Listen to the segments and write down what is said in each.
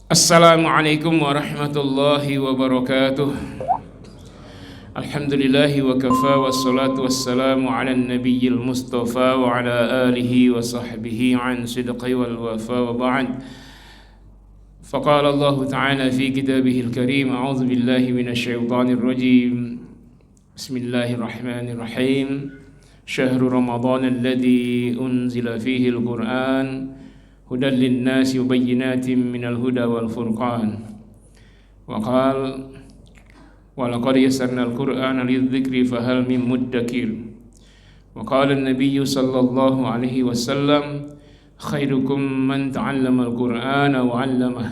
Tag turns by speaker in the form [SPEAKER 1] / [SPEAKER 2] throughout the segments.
[SPEAKER 1] Assalamualaikum warahmatullahi wabarakatuh. Alhamdulillahi wa kafa wassalatu wassalamu ala nabiyil mustafa wa ala alihi wa sahbihi an sidqi wal wafa wa ba'd. Faqala Allah ta'ala fi kitabihil karim, a'udzu billahi minasy syaithanir rajim. Bismillahirrahmanirrahim. Syahrul Ramadan alladzi unzila fihi al-Qur'an hudan linnasi wa bayyinatin minal huda wal furqan. Wa qala wa laqad yassarnal qur'ana lidzikri fahal min muddakir. Wa qala an-nabiy sallallahu alaihi wasallam khairukum man ta'allamal qur'ana wa 'allamah.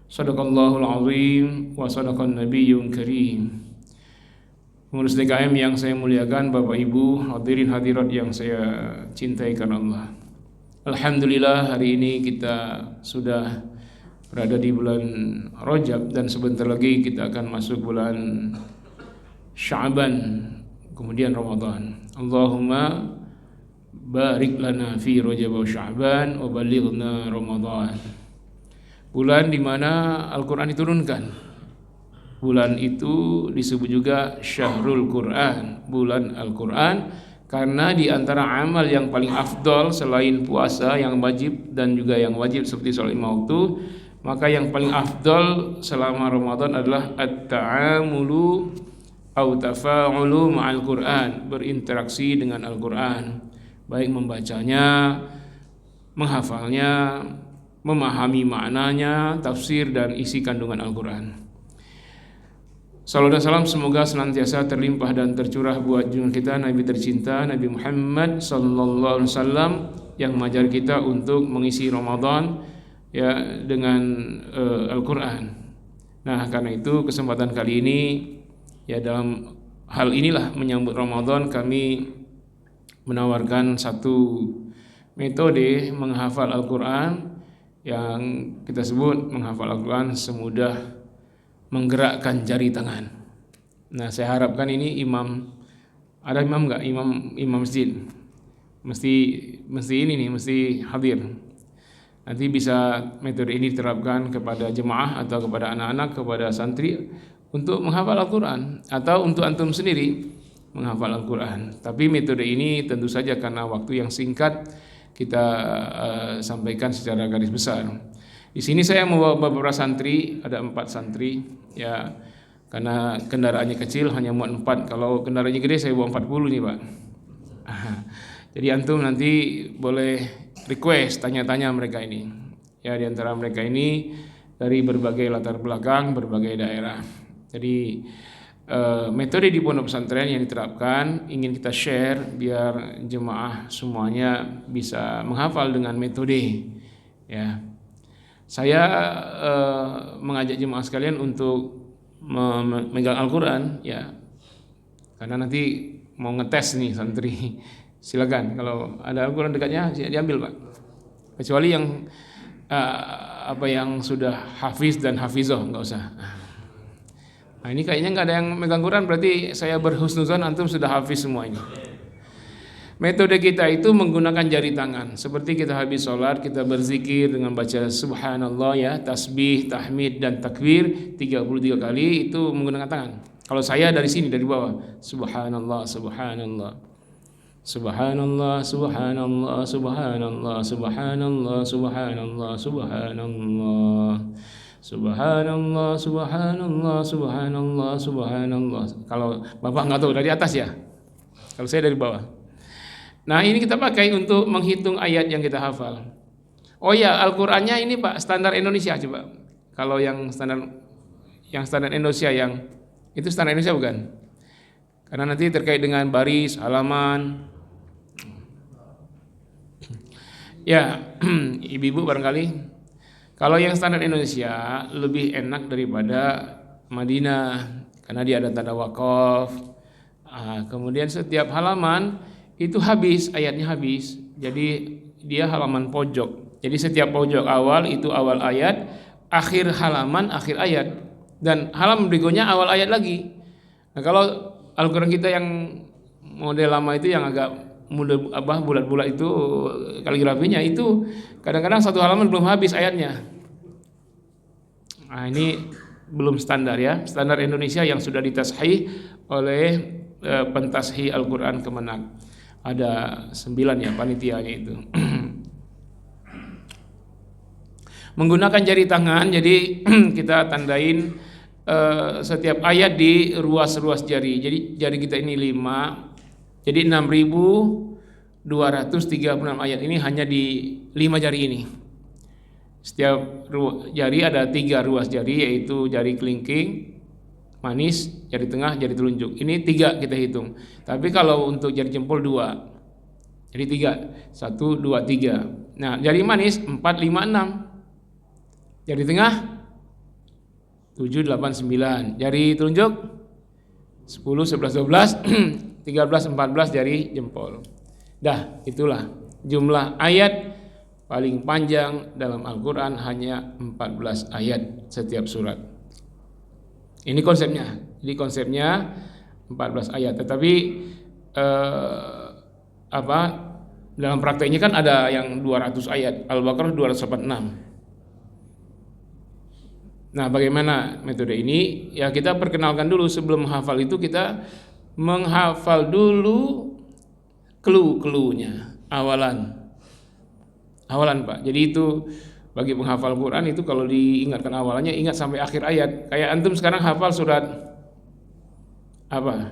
[SPEAKER 1] Shadaqallahul azim wa shadaqan nabiyyun karim. Pengurus DKM yang saya muliakan, Bapak Ibu, hadirin hadirat yang saya cintai karena Allah. Alhamdulillah, hari ini kita sudah berada di bulan Rajab dan sebentar lagi kita akan masuk bulan Sya'ban, kemudian Ramadan. Allahumma barik lana fi Rajab wa Sya'ban wa balighna Ramadan. Bulan di mana Al-Qur'an diturunkan. Bulan itu disebut juga Syahrul Qur'an, bulan Al-Qur'an. Karena di antara amal yang paling afdol selain puasa yang wajib dan juga yang wajib seperti sholat lima waktu, maka yang paling afdol selama Ramadan adalah at-ta'amulu au tafa'ulu ma'al Qur'an, berinteraksi dengan Al-Qur'an, baik membacanya, menghafalnya, memahami maknanya, tafsir dan isi kandungan Al-Qur'an. Salam dan salam semoga senantiasa terlimpah dan tercurah buat junjungan kita Nabi tercinta Nabi Muhammad sallallahu alaihi wasallam yang mengajar kita untuk mengisi Ramadan ya dengan Al-Qur'an. Nah, karena itu kesempatan kali ini ya dalam hal inilah menyambut Ramadan kami menawarkan satu metode menghafal Al-Qur'an yang kita sebut menghafal Al-Qur'an semudah menggerakkan jari tangan. Nah, saya harapkan ini ada imam enggak? Imam masjid. Mesti ini nih, mesti hadir. Nanti bisa metode ini diterapkan kepada jemaah atau kepada anak-anak, kepada santri untuk menghafal Al-Qur'an atau untuk antum sendiri menghafal Al-Qur'an. Tapi metode ini tentu saja karena waktu yang singkat kita sampaikan secara garis besar. Di sini saya membawa beberapa santri, ada 4 santri, ya karena kendaraannya kecil hanya muat 4. Kalau kendaraannya gede saya bawa 40 nih Pak. Jadi antum nanti boleh request, tanya-tanya mereka ini. Ya di antara mereka ini dari berbagai latar belakang, berbagai daerah. Jadi metode di pondok pesantren yang diterapkan ingin kita share biar jemaah semuanya bisa menghafal dengan metode. Ya. Saya mengajak jemaah sekalian untuk memegang Al-Qur'an ya. Karena nanti mau ngetes nih santri. Silakan kalau ada Al-Qur'an dekatnya diambil, Pak. Kecuali yang yang sudah hafiz dan hafizah enggak usah. Nah, ini kayaknya enggak ada yang megang Quran, berarti saya berhusnuzon antum sudah hafiz semua ini. Metode kita itu menggunakan jari tangan. Seperti kita habis sholat, kita berzikir dengan baca subhanallah ya, tasbih, tahmid dan takbir 33 kali itu menggunakan tangan. Kalau saya dari sini dari bawah, subhanallah, subhanallah. Subhanallah, subhanallah, subhanallah, subhanallah, subhanallah, subhanallah. Subhanallah, subhanallah, subhanallah, subhanallah. Kalau Bapak enggak tahu dari atas ya. Kalau saya dari bawah. Nah, ini kita pakai untuk menghitung ayat yang kita hafal. Oh ya, Al-Qur'annya ini Pak standar Indonesia coba. Kalau yang standar Indonesia yang itu standar Indonesia bukan? Karena nanti terkait dengan baris, halaman. Ya, ibu-ibu barangkali kalau yang standar Indonesia lebih enak daripada Madinah karena dia ada tanda wakaf. Kemudian setiap halaman itu habis, ayatnya habis. Jadi dia halaman pojok. Jadi setiap pojok awal itu awal ayat, akhir halaman akhir ayat, dan halaman berikutnya awal ayat lagi. Nah, kalau Al-Qur'an kita yang model lama itu yang agak bulat-bulat itu kaligrafinya itu kadang-kadang satu halaman belum habis ayatnya. Nah, ini belum standar ya. Standar Indonesia yang sudah ditashih oleh pentashih Al-Quran Kemenak. Ada 9 ya panitianya itu. Menggunakan jari tangan, jadi kita tandain setiap ayat di ruas-ruas jari. Jadi jari kita ini 5, jadi 6.236 ayat ini hanya di 5 jari ini. Setiap jari ada 3 ruas jari, yaitu jari kelingking, manis, jari tengah, jari telunjuk. Ini 3 kita hitung. Tapi kalau untuk jari jempol 2. Jadi 3. 1, 2, 3. Nah, jari manis 4, 5, 6. Jari tengah 7, 8, 9. Jari telunjuk 10, 11, 12, 13, 14 jari jempol. Dah, itulah jumlah ayat paling panjang dalam Al-Quran, hanya 14 ayat setiap surat. Ini konsepnya. Jadi konsepnya 14 ayat. Tetapi dalam prakteknya kan ada yang 200 ayat. Al-Baqarah 246. Nah, bagaimana metode ini? Ya, kita perkenalkan dulu. Sebelum menghafal itu kita menghafal dulu clue-nya, awalan Pak. Jadi itu bagi penghafal Quran itu kalau diingatkan awalannya, ingat sampai akhir ayat. Kayak antum sekarang hafal surat apa?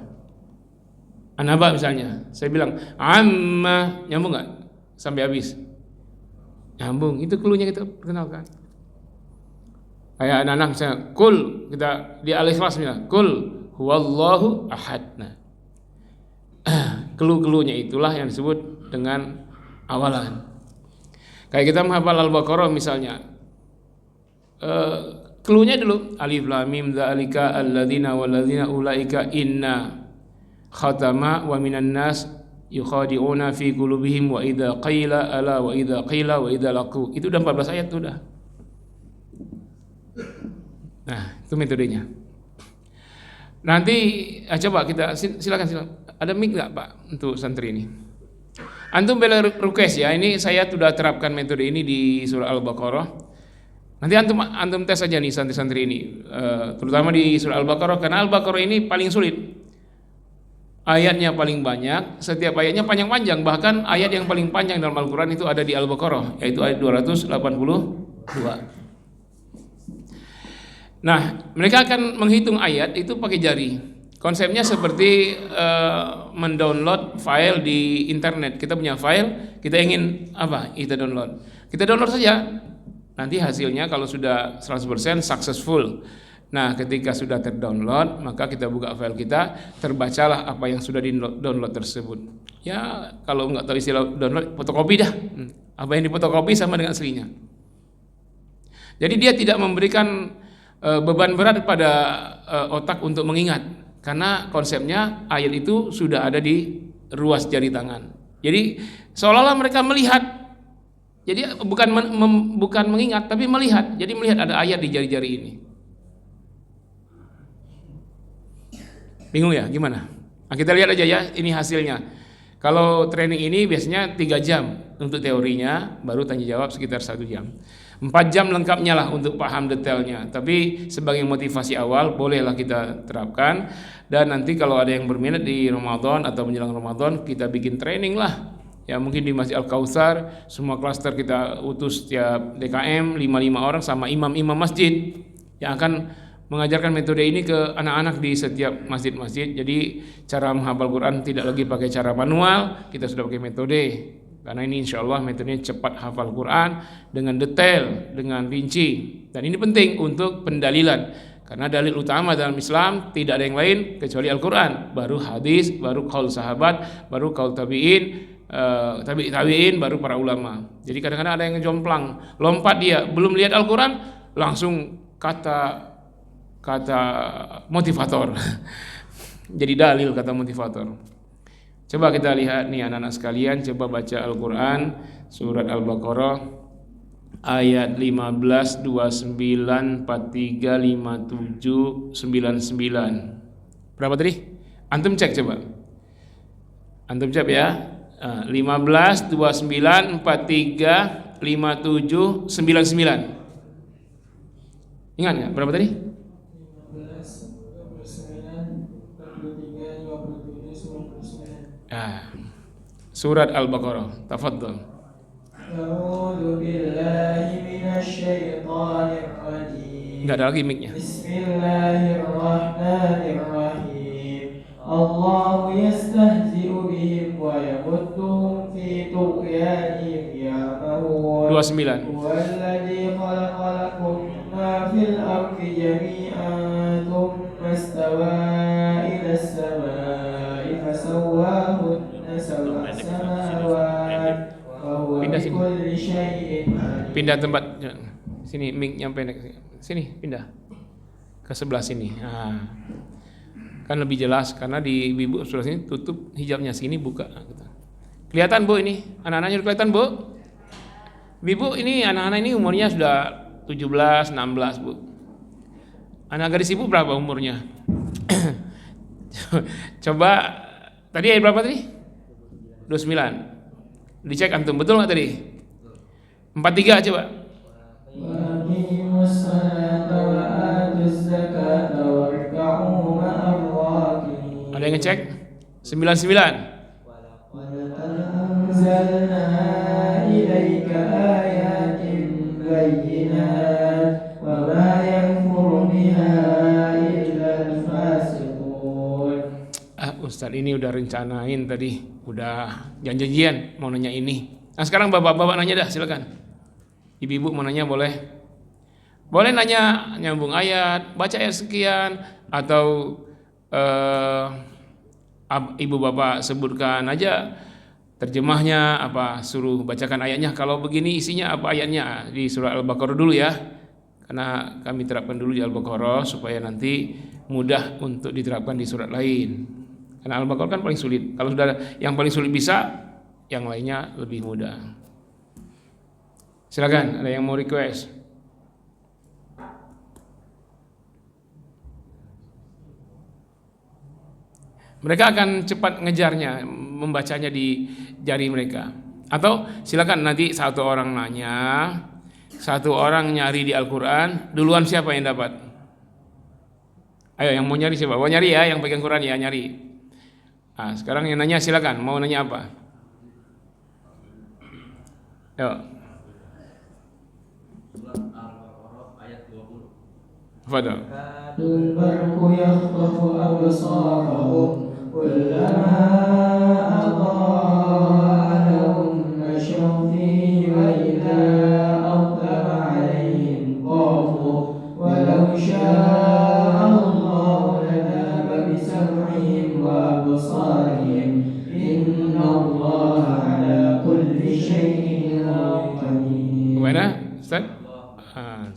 [SPEAKER 1] An-Naba misalnya. Saya bilang amma, nyambung nggak sampai habis? Nyambung. Itu clue-nya kita perkenalkan. Kayak anak-anak misalnya, kul, kita di Al-Ikhlas misalnya, kul huwallahu ahad. Nah, clue-nya itulah yang disebut dengan awalan. Kayak kita menghafal Al-Baqarah misalnya, clue-nya dulu, alif lam mim dzalika alladzina walladzina ulaika inna khatama wa minan nas yukhadi'una fi qulubihim wa idza qila ala wa idza qila wa idza laqu. Itu udah 14 ayat tuh udah. Nah, itu metodenya. Nanti coba kita silakan. Ada mic enggak, Pak, untuk santri ini? Antum boleh request ya. Ini saya sudah terapkan metode ini di surah Al-Baqarah. Nanti antum tes aja nih santri-santri ini, terutama di surah Al-Baqarah, karena Al-Baqarah ini paling sulit. Ayatnya paling banyak, setiap ayatnya panjang-panjang. Bahkan ayat yang paling panjang dalam Al-Quran itu ada di Al-Baqarah, yaitu ayat 282. Nah, mereka akan menghitung ayat itu pakai jari. Konsepnya seperti mendownload file di internet. Kita punya file, kita ingin apa? Kita download. Kita download saja. Nanti hasilnya kalau sudah 100% successful. Nah, ketika sudah terdownload, maka kita buka file kita, terbacalah apa yang sudah di-download tersebut. Ya, kalau nggak tahu istilah download, fotokopi dah. Apa yang difotokopi sama dengan aslinya. Jadi dia tidak memberikan beban berat pada otak untuk mengingat. Karena konsepnya ayat itu sudah ada di ruas jari tangan. Jadi seolah-olah mereka melihat. Jadi bukan mengingat, tapi melihat. Jadi melihat ada ayat di jari-jari ini. Bingung ya? Gimana? Nah, kita lihat aja ya, ini hasilnya. Kalau training ini biasanya 3 jam untuk teorinya, baru tanya jawab sekitar 1 jam. 4 jam lengkapnya lah untuk paham detailnya. Tapi sebagai motivasi awal bolehlah kita terapkan. Dan nanti kalau ada yang berminat di Ramadan atau menjelang Ramadan, kita bikin training lah. Ya, mungkin di Masjid Al-Kautsar, semua klaster kita utus tiap DKM 5 orang sama imam-imam masjid yang akan mengajarkan metode ini ke anak-anak di setiap masjid-masjid. Jadi cara menghafal Quran tidak lagi pakai cara manual, kita sudah pakai metode. Karena ini insya Allah metodenya cepat hafal Quran dengan detail, dengan rinci. Dan ini penting untuk pendalilan. Karena dalil utama dalam Islam tidak ada yang lain kecuali Al-Quran. Baru hadis, baru qaul sahabat, baru qaul tabi'in, tabi'in, baru para ulama. Jadi kadang-kadang ada yang jomplang, lompat dia, belum lihat Al-Quran, langsung kata motivator. Jadi dalil kata motivator. Coba kita lihat nih anak-anak sekalian, coba baca Al-Quran surat Al-Baqarah ayat 15, 29, 43, 57, 99. Berapa tadi? Antum cek coba. Antum cek ya. 15, 29, 43, 57, 99. Ingat nggak berapa tadi?
[SPEAKER 2] 15, 29, 43, 57, 99.
[SPEAKER 1] Surat Al-Baqarah. Tafadhol.
[SPEAKER 2] A'udzu billahi minasyaitonir rajim.
[SPEAKER 1] Enggak ada lagi mic-nya.
[SPEAKER 2] Bismillahirrahmanirrahim. Allahu yastahzi'u bihim wa yamudduhum fi tughyanihim ya'mahun.
[SPEAKER 1] 29.
[SPEAKER 2] Huwallazi khalaqa lakum ma fil ardi jami'an thumma istawa ila as-samaa'i fasawwahunna sab'a samawat.
[SPEAKER 1] Pindah sini. Pindah tempat. Sini mic-nya pendek. Sini pindah ke sebelah sini. Kan lebih jelas karena di ibu sebelah sini tutup hijabnya, sini buka. Kelihatan Bu ini? Anak-anaknya kelihatan Bu? Ibu ini anak-anak ini umurnya sudah 17, 16 Bu. Anak gadis ibu berapa umurnya? Coba tadi berapa tadi? 29. Dicek antum betul nggak tadi? 43 coba. Ada yang ngecek? 99. Ustadz ini udah rencanain tadi, udah janjian mau nanya ini. Nah sekarang bapak-bapak nanya dah, silakan. Ibu-ibu mau nanya boleh. Boleh nanya nyambung ayat, baca ayat sekian, atau ibu bapak sebutkan aja terjemahnya apa, suruh bacakan ayatnya. Kalau begini isinya apa ayatnya di surah Al-Baqarah dulu ya. Karena kami terapkan dulu di Al-Baqarah supaya nanti mudah untuk diterapkan di surat lain. Karena Al-Baqarah kan paling sulit. Kalau sudah yang paling sulit bisa, yang lainnya lebih mudah. Silakan, ada yang mau request? Mereka akan cepat ngejarnya, membacanya di jari mereka. Atau silakan nanti satu orang nanya, satu orang nyari di Al-Quran, duluan siapa yang dapat? Ayo yang mau nyari siapa? Mau nyari ya, yang pegang Quran ya nyari. Nah, sekarang yang nanya silakan, mau nanya apa? Yuk.
[SPEAKER 3] Ayat 20.
[SPEAKER 1] Fadal.
[SPEAKER 2] Al-barqu yakhtafu absarahum kullama adaa'a lahum mashaw fihi wa idza adlama 'alaihim qamu walau syaa'a Allahu ladhaba bisam'ihim wa absarihim innallaha 'ala kulli syai'in qadir.
[SPEAKER 1] Mana, Ustaz?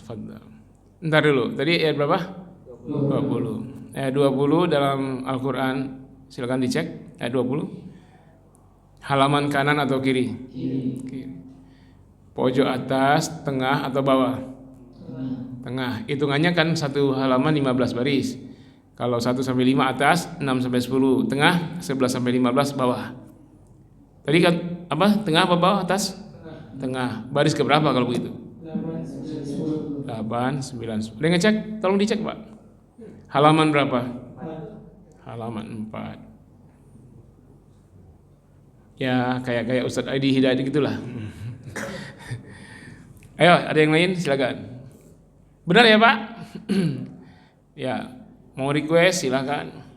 [SPEAKER 1] Fadal. Ntar dulu, tadi ayat berapa? 20. Ayat 20 dalam Al-Quran, silakan dicek. Ayat 20. Halaman kanan atau kiri? Kiri. Pojok atas, tengah atau bawah? Tengah. Hitungannya kan satu halaman 15 baris. Kalau 1 sampai 5 atas, 6 sampai 10 tengah, 11 sampai 15 bawah. Tadi kan apa? Tengah apa bawah? Atas? Tengah. Baris ke berapa kalau begitu? 8, 9, 10. Udah ngecek? Tolong dicek Pak. Halaman berapa? Halaman 4. Ya kayak Ustadz Aidi Hidayat gitulah. Ayo ada yang lain silakan. Benar ya Pak? Ya mau request silakan.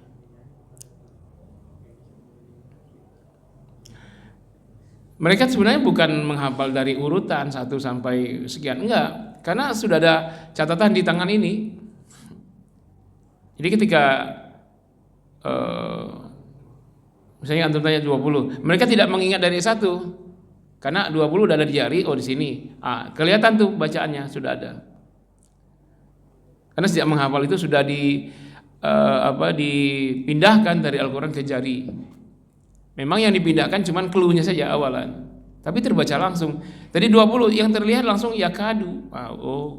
[SPEAKER 1] Mereka sebenarnya bukan menghafal dari urutan 1 sampai sekian, enggak, karena sudah ada catatan di tangan ini. Jadi ketika misalnya antum tanya 20, mereka tidak mengingat dari 1, karena 20 udah ada di jari, oh di sini, kelihatan tuh bacaannya sudah ada. Karena sejak menghafal itu sudah dipindahkan dari Al-Quran ke jari. Memang yang dipindahkan cuman clue-nya saja awalan, tapi terbaca langsung. Tadi 20 yang terlihat langsung yakadu.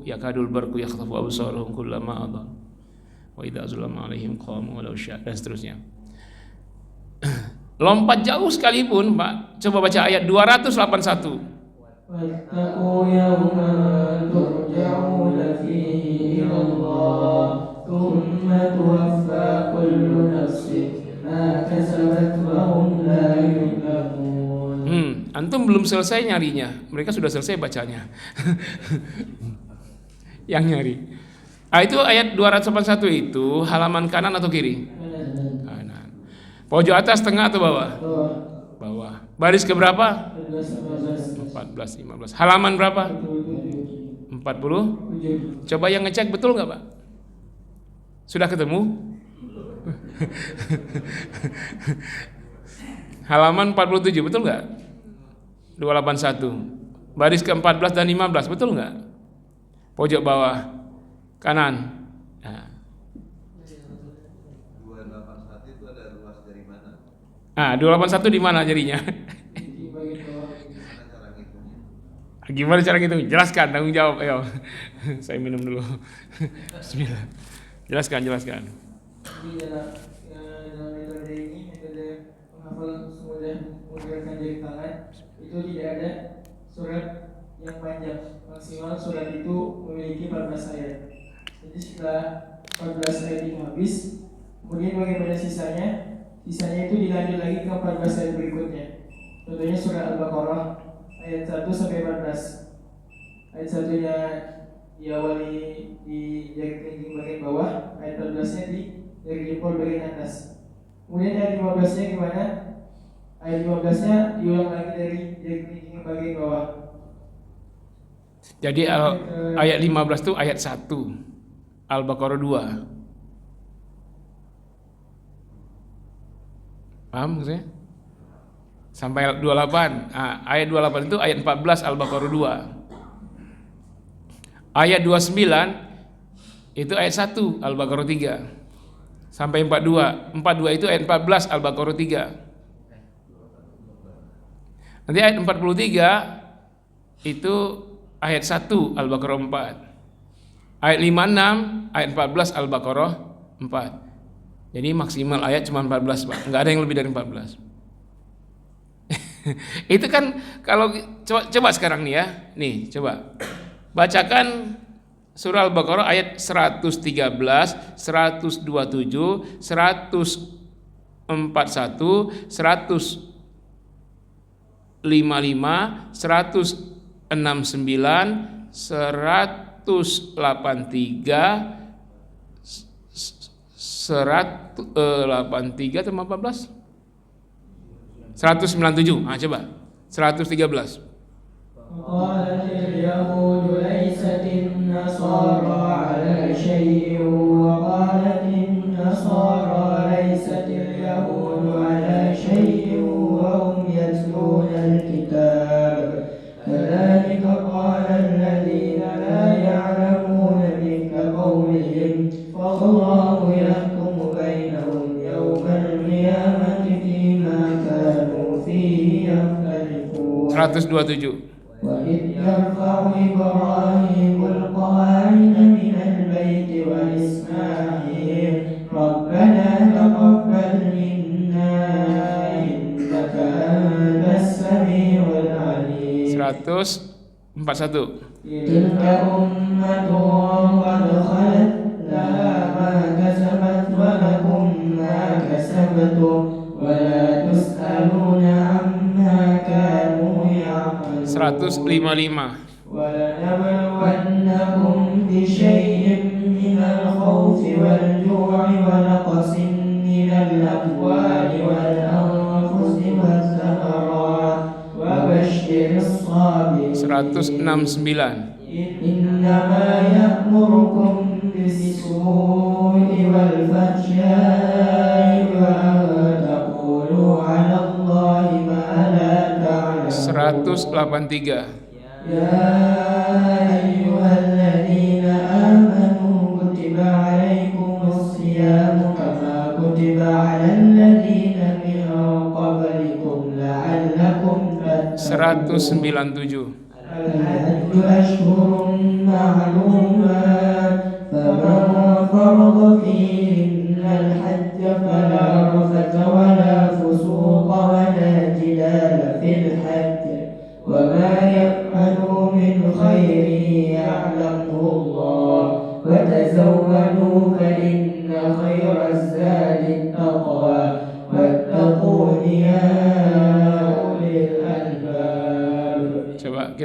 [SPEAKER 1] Yakadul barqu yakhtafu absarahum kullama adha wa idza zulama alaihim qamu walau syaa, dan seterusnya. Lompat jauh sekalipun, Pak. Coba baca ayat 281.
[SPEAKER 2] Wattaqu yawman turja'una يرجعون فيه إلى الله ثم توفى كل نفس ما كسبت وهم لا يظلمون.
[SPEAKER 1] Antum belum selesai nyarinya, mereka sudah selesai bacanya. Yang nyari. Itu ayat 281 itu halaman kanan atau kiri? Kanan. Pojok atas, tengah atau bawah? Bawah. Baris ke berapa? 14, 15. Halaman berapa? 40. Coba yang ngecek betul nggak, Pak? Sudah ketemu? Halaman 47 betul nggak? 281. Baris ke 14 dan 15 betul nggak? Pojok bawah kanan. Nah.
[SPEAKER 4] 281 itu ada ruas dari mana?
[SPEAKER 1] 281 di mana jadinya? Gimana cara ngitungnya? Jelaskan, tanggung jawab. Ayo. Saya minum dulu. Bismillah. Jelaskan.
[SPEAKER 2] Di dalam metode ini, metode menghafal semudah menggunakan jari tangan, itu tidak ada surat yang panjang. Maksimal surat itu memiliki 14 ayat. Jadi setelah 14 ayat itu habis, kemudian bagaimana sisanya itu dilanjut lagi ke 14 ayat berikutnya. Contohnya surah Al-Baqarah ayat 1 sampai 14. Ayat 1-nya diawali di jari kelingking bagian bawah, ayat 14-nya di jari jempol bagian atas. Kemudian ayat 15-nya gimana? Ayat 15-nya diulang lagi dari jari kelingking bagian bawah.
[SPEAKER 1] Jadi ayat 15 itu ayat 1 Al-Baqarah 2. Paham maksudnya? Sampai 28. Ayat 28 itu ayat 14 Al-Baqarah 2. Ayat 29 itu ayat 1 Al-Baqarah 3. Sampai 42. 42 itu ayat 14 Al-Baqarah 3. Nanti ayat 43 itu ayat 1 Al-Baqarah 4. Ayat 56 ayat 14 Al-Baqarah 4. Jadi maksimal ayat cuma 14, Pak. Enggak ada yang lebih dari 14. Itu kan kalau coba sekarang nih ya. Nih, coba. Bacakan surah Al-Baqarah ayat 113, 127, 141, 169, 169, 183, 183 tambah 14 197. Coba 113.
[SPEAKER 2] قالت اليهود ليست النصارى على شيء وقالت النصارى ليست اليهود على شيء وهم يتلون الكتاب كذلك قال الذين لا يعلمون مثل قولهم فالله يحكم بينهم يوم القيامة فيما كانوا فيه يختلفون.
[SPEAKER 1] 127.
[SPEAKER 2] وإذ يرفع إبراهيم القواعد من البيت وإسماعيل ربنا تقبل منا إنك أنت السميع العليم.
[SPEAKER 1] 141.
[SPEAKER 2] تلك أمة قد خلت لها ما كسبت ولكم ما كسبتم ولا تسألون عما كانوا يعملون.
[SPEAKER 1] 155.
[SPEAKER 2] ولنبلونكم بشيء من الخوف والجوع ونقص من الأموال والأنفس والثمرات وبشر الصابرين.
[SPEAKER 1] 169.
[SPEAKER 2] إنما يأمركم بالسوء والفحشاء وأن تقولوا على الله ما لا تعلمون.
[SPEAKER 1] 183.
[SPEAKER 2] يا أيها الذين آمنوا كتب عليكم الصيام كما كتب على الذين من قبلكم لعلكم تتقون.
[SPEAKER 1] 197.
[SPEAKER 2] الحج أشهر معلومات فمن فرض فيهن الحج فلا رفث ولا فسوق ولا جدال في الحج وما يفعلوا من خير يعلمه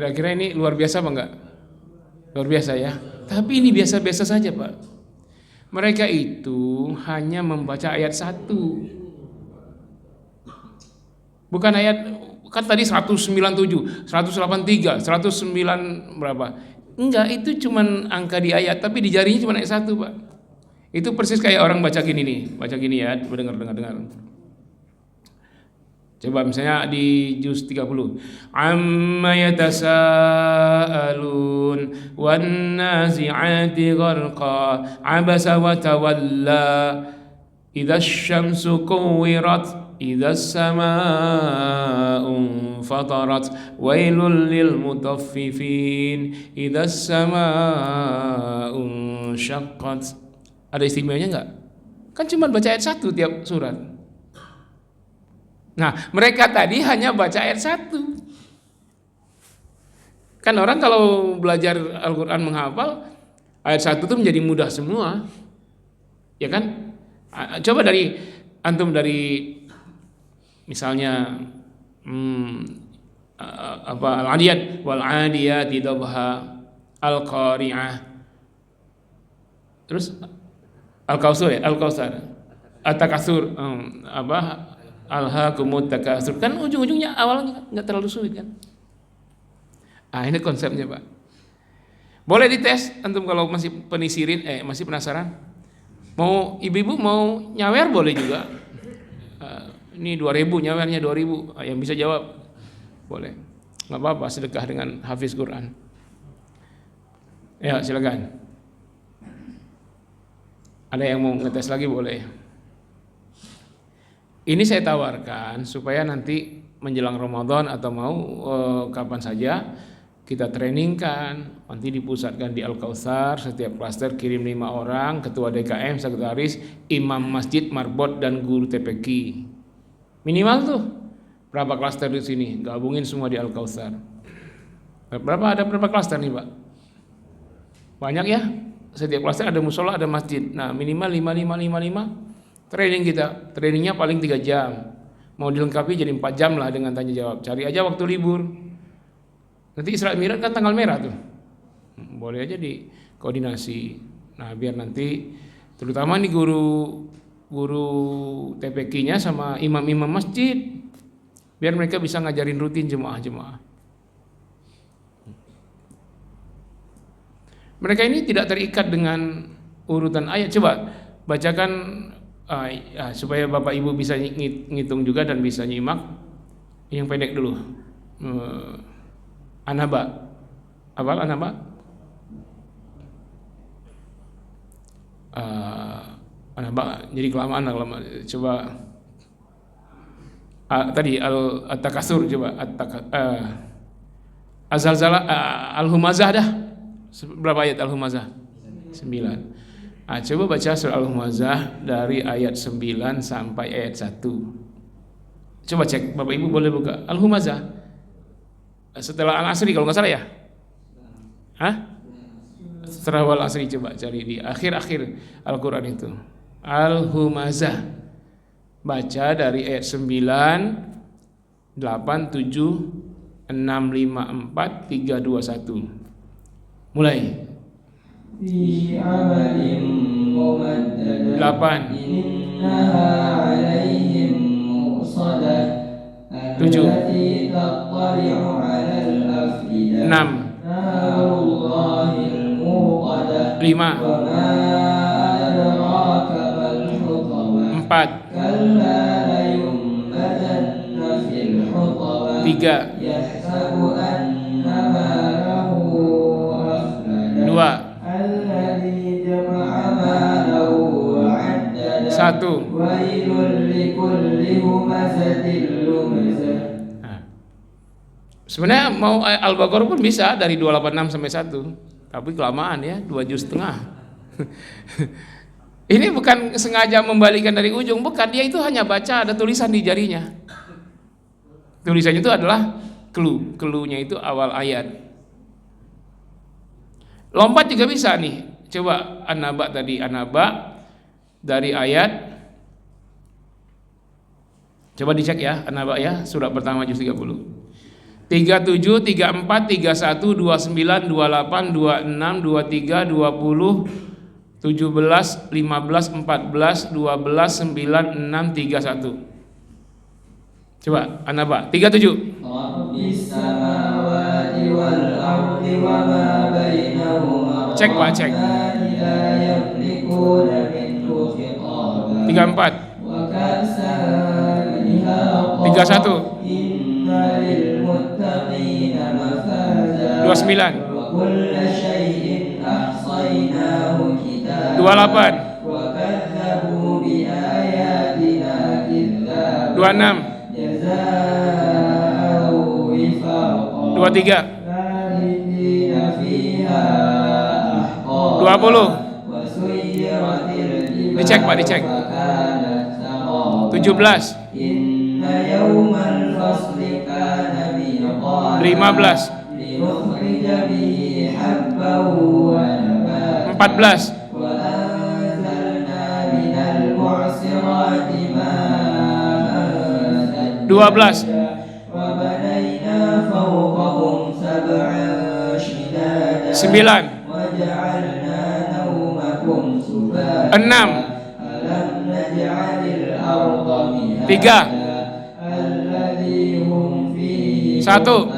[SPEAKER 1] Kira-kira ini luar biasa apa enggak? Luar biasa ya. Tapi ini biasa-biasa saja, Pak. Mereka itu hanya membaca ayat 1. Bukan ayat, kan tadi 197, 183, 109 berapa? Enggak, itu cuman angka di ayat, tapi di jarinya cuma ayat 1, Pak. Itu persis kayak orang baca gini nih, baca gini ya, dengar. Coba misalnya di juz 30. Amma yatasaalun wan nazi'ati gharqa abasa wa tawalla idza syamsu kuwirat idza samaa'u fatarat wailul lil mutaffifin idza samaa'u syaqqat. Ada istimewanya enggak? Kan cuma baca ayat 1 tiap surat. Nah, mereka tadi hanya baca ayat 1. Kan orang kalau belajar Al-Quran menghafal, ayat 1 itu menjadi mudah semua. Ya kan? Coba antum dari misalnya Al-Adiyat wal 'adiyati dhabha, Al-Qari'ah. Terus Al-Kautsar, At-Takatsur, Alhaakumut Takatsur, kan ujung-ujungnya awalnya nggak terlalu sulit kan? Ini konsepnya, Pak. Boleh dites antum kalau masih masih penasaran. Mau ibu-ibu mau nyawer boleh juga. Ini 2.000 nyawernya 2.000. Yang bisa jawab boleh. Nggak apa-apa, sedekah dengan hafiz Quran. Ya, silakan. Ada yang mau ngetes lagi boleh. Ini saya tawarkan supaya nanti menjelang Ramadan atau mau kapan saja kita trainingkan, nanti dipusatkan di Al-Kautsar, setiap klaster kirim 5 orang, ketua DKM, sekretaris, imam masjid, marbot dan guru TPQ. Minimal tuh berapa klaster di sini? Gabungin semua di Al-Kautsar. Ada berapa klaster nih, Pak? Banyak ya? Setiap klaster ada musola, ada masjid. Nah, minimal 5. Training kita, trainingnya paling 3 jam. Mau dilengkapi jadi 4 jam lah dengan tanya jawab. Cari aja waktu libur. Nanti Isra Mi'raj kan tanggal merah tuh. Boleh aja di koordinasi. Nah, biar nanti terutama nih guru TPQ-nya sama imam-imam masjid. Biar mereka bisa ngajarin rutin jemaah-jemaah. Mereka ini tidak terikat dengan urutan ayat. Coba bacakan supaya Bapak Ibu bisa ngitung juga dan bisa nyimak. Yang pendek dulu. An-Naba. Hafal An-Naba? An-Naba jadi kelamaan. Coba tadi At-Takatsur coba Az-Zalzalah, Al-Humazah dah. Berapa ayat Al-Humazah? 9. Coba baca surah Al-Humazah dari ayat 9 sampai ayat 1. Coba cek, Bapak Ibu boleh buka Al-Humazah. Setelah Al-Asri kalau nggak salah ya? Setelah Al-Asri, coba cari di akhir-akhir Al-Quran itu. Al-Humazah. Baca dari ayat 9, 8, 7, 6, 5, 4, 3, 2, 1. Mulai. 8.
[SPEAKER 2] Innaha 'alaihim muqsadah
[SPEAKER 1] 7.
[SPEAKER 2] allati tattali'u 'alal afidah
[SPEAKER 1] 6.
[SPEAKER 2] narullahil muqadah
[SPEAKER 1] 5.
[SPEAKER 2] wa ma adraka mal hutabah
[SPEAKER 1] 4.
[SPEAKER 2] kalla layumbadanna fil hutabah
[SPEAKER 1] 3.
[SPEAKER 2] yahsabu annama lahu afladah
[SPEAKER 1] 2.
[SPEAKER 2] alladzi jama'a malahu wa 'addada
[SPEAKER 1] 1.
[SPEAKER 2] wailul likulli humazatin lumazah.
[SPEAKER 1] Sebenarnya mau Al-Baqarah pun bisa dari 286 sampai 1. Tapi kelamaan ya, 2 juz setengah. Ini bukan sengaja membalikkan dari ujung, bukan, dia itu hanya baca, ada tulisan di jarinya. Tulisannya itu adalah clue-nya itu awal ayat. Lompat juga bisa nih. Coba An-Naba tadi, An-Naba dari ayat, coba dicek ya, An-Naba ya, surat pertama juz 30. 37, 34, 31, 29, 28, 26, 23, 20, 17, 15, 14, 12, 9, 6, 31. Coba Anda Pak, 37. Cek Pak, cek. 34, 31, 29, 28, 26, 23, 20. Dicek Pak, dicek. 17, 15, 14, 12, 9, 6, 3, 1.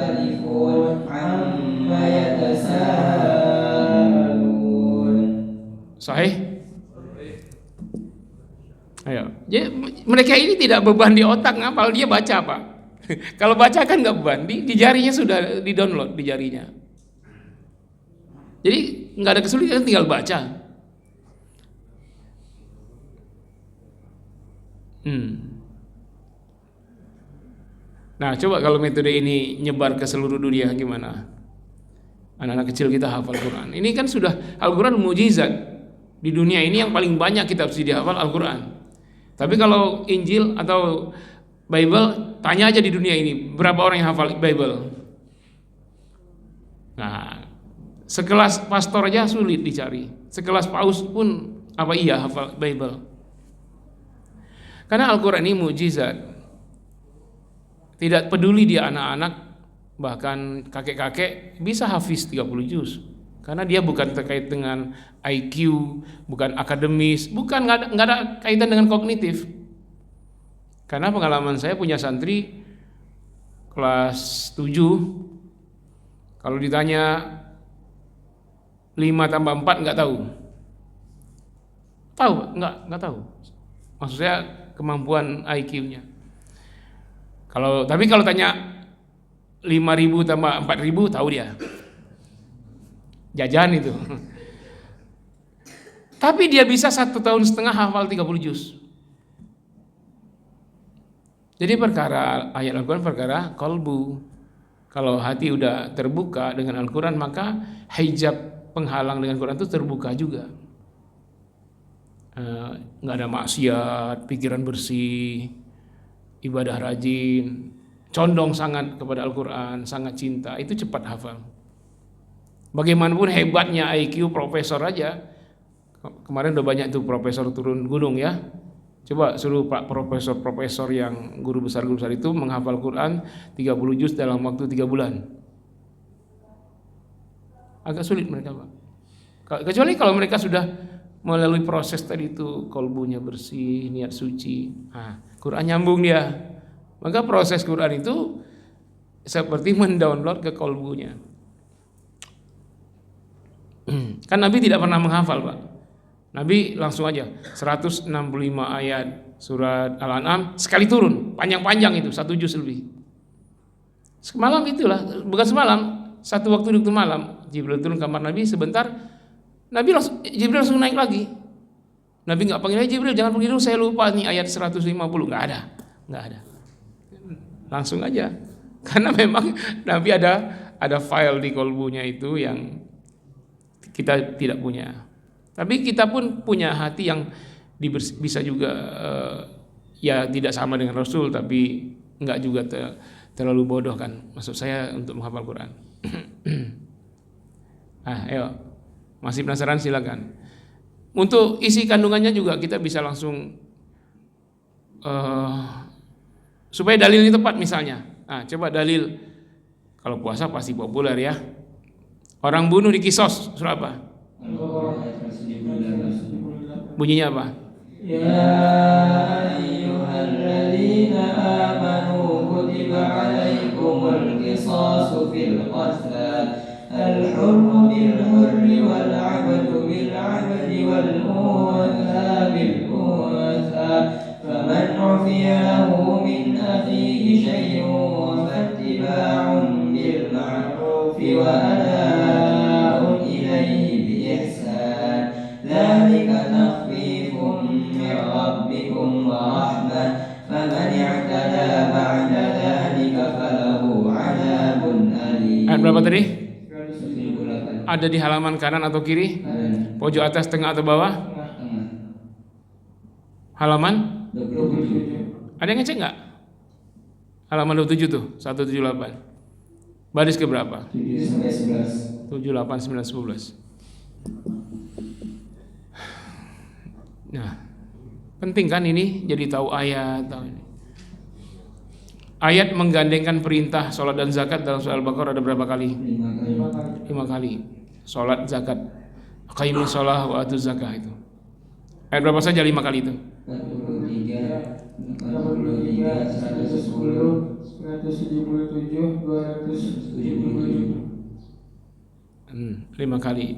[SPEAKER 1] Sahih? Ayo. Jadi, mereka ini tidak beban di otak ngapal, dia baca Pak. Kalau baca kan nggak beban, di jarinya sudah di download di jarinya. Jadi nggak ada kesulitan, tinggal baca. Nah, coba kalau metode ini nyebar ke seluruh dunia gimana? Anak-anak kecil kita hafal Quran. Ini kan sudah Al-Quran mukjizat. Di dunia ini yang paling banyak kitab suci dihafal Al-Quran. Tapi kalau Injil atau Bible, tanya aja di dunia ini berapa orang yang hafal Bible. Nah, sekelas pastor aja sulit dicari. Sekelas paus pun apa iya hafal Bible. Karena Al-Quran ini mukjizat. Tidak peduli dia anak-anak, bahkan kakek-kakek bisa hafiz 30 juz. Karena dia bukan terkait dengan IQ, bukan akademis, nggak ada kaitan dengan kognitif. Karena pengalaman saya punya santri kelas 7, kalau ditanya 5 tambah 4 nggak tahu. Tahu? Nggak tahu. Maksud saya kemampuan IQ-nya. Tapi kalau tanya 5.000 tambah 4.000 tahu dia. Jajan itu. Tapi dia bisa 1,5 tahun hafal 30 juz. Jadi perkara ayat Al-Quran perkara qalbu. Kalau hati udah terbuka dengan Al-Quran, maka hijab penghalang dengan Quran itu terbuka juga. Nggak ada maksiat, pikiran bersih, ibadah rajin, condong sangat kepada Al-Quran, sangat cinta, itu cepat hafal. Bagaimanapun hebatnya IQ profesor aja, kemarin udah banyak tuh profesor turun gunung ya. Coba suruh Pak profesor yang guru besar itu menghafal Quran 30 juz dalam waktu 3 bulan. Agak sulit mereka Pak. Kecuali kalau mereka sudah melalui proses tadi itu, kolbunya bersih, niat suci. Nah, Quran nyambung dia. Maka proses Quran itu seperti mendownload ke kolbunya. Kan Nabi tidak pernah menghafal Pak. Nabi langsung aja 165 ayat surat Al-An'am sekali turun, panjang-panjang itu 1 juz lebih. Semalam itulah, bukan semalam, satu waktu itu malam Jibril turun kamar Nabi sebentar, Jibril langsung naik lagi. Nabi nggak panggil Jibril, jangan pergi dulu, saya lupa nih ayat 150, nggak ada. Langsung aja, karena memang Nabi ada file di kolbunya itu yang kita tidak punya. Tapi kita pun punya hati yang bisa juga ya tidak sama dengan Rasul, tapi nggak juga terlalu bodoh kan. Maksud saya untuk menghafal Quran. Ayo, masih penasaran silakan. Untuk isi kandungannya juga kita bisa langsung supaya dalilnya tepat misalnya. Coba dalil Kalau puasa pasti populer ya. Orang bunuh di Kisos, surah apa? Bunyinya apa?
[SPEAKER 2] Ya ayyuhalladzina amanu kutiba alaikumul qisasu fil qatl al-hurru bil hurri wal 'abdu bil 'abdi wal untha bil untha faman 'ufiya lahu min akhihi shay'un fattiba'un bil ma'ruf wa ada'un ilayhi bi ihsan dzalika takhfifun min rabbikum wa rahmah faman i'tada ba'da dzalika falahu 'adzabun alim.
[SPEAKER 1] Ayat berapa tadi? Ada di halaman kanan atau kiri? Pojok atas, tengah atau bawah? Halaman?
[SPEAKER 2] 27.
[SPEAKER 1] Ada yang ngecek nggak? Halaman 27 tuh, 178. Baris ke berapa?
[SPEAKER 2] 7 sampai 11.
[SPEAKER 1] 7, 8, 9, 11. Nah, penting kan ini jadi tahu ayat, tahu ini. Ayat menggandengkan perintah sholat dan zakat dalam surah Al-Baqarah ada berapa kali? 5 kali. Sholat, zakat, aqimus sholah wa atuz zakah itu. Ayat berapa saja 5 kali itu?
[SPEAKER 2] 43, 110, 177, 277.
[SPEAKER 1] 5 kali.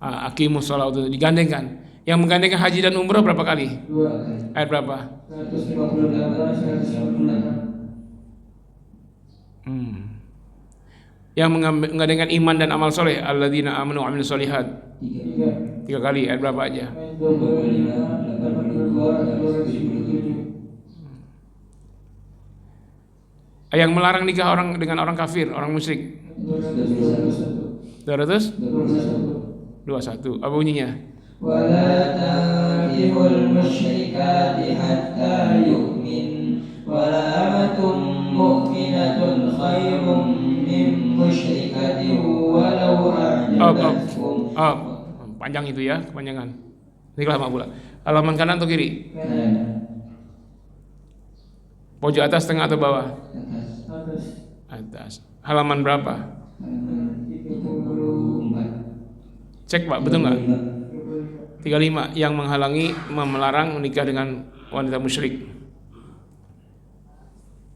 [SPEAKER 1] Aqimus sholah itu digandengkan. Yang menggandengkan haji dan umrah berapa kali?
[SPEAKER 2] 2 kali.
[SPEAKER 1] Ayat berapa?
[SPEAKER 2] 158, 158.
[SPEAKER 1] Yang menggandengkan iman dan amal soleh, alladzina amanu wa amilus sholihat
[SPEAKER 2] 3
[SPEAKER 1] kali. Ayat berapa aja?
[SPEAKER 2] 25, 82, 277.
[SPEAKER 1] Yang melarang nikah orang dengan orang kafir, orang musyrik 221. Apa bunyinya?
[SPEAKER 2] Wala tankihul musyrikati hatta yu'min wala amatum mu'minatun khairum min musyrikatin walau a'jabatkum.
[SPEAKER 1] Panjang itu ya, kepanjangan. Ini lama pula. Halaman kanan atau kiri?
[SPEAKER 2] Kanan.
[SPEAKER 1] Pojok atas, tengah atau bawah?
[SPEAKER 2] Atas.
[SPEAKER 1] Atas. Halaman berapa?
[SPEAKER 2] 34.
[SPEAKER 1] Cek Pak, betul nggak? 35. Yang menghalangi, melarang menikah dengan wanita musyrik.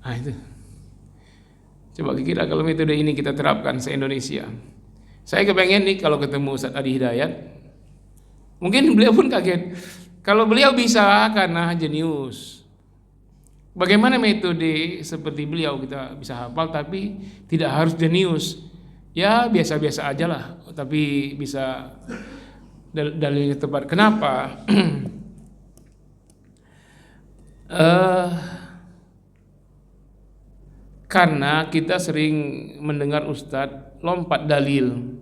[SPEAKER 1] Nah itu. Coba kira kalau metode ini kita terapkan se-Indonesia. Saya kepengen nih kalau ketemu Ustaz Adi Hidayat, mungkin beliau pun kaget. Kalau beliau bisa karena jenius. Bagaimana metode seperti beliau kita bisa hafal tapi tidak harus jenius. Ya biasa-biasa aja lah, tapi bisa dalilnya tepat. Kenapa? Karena kita sering mendengar ustadz lompat dalil.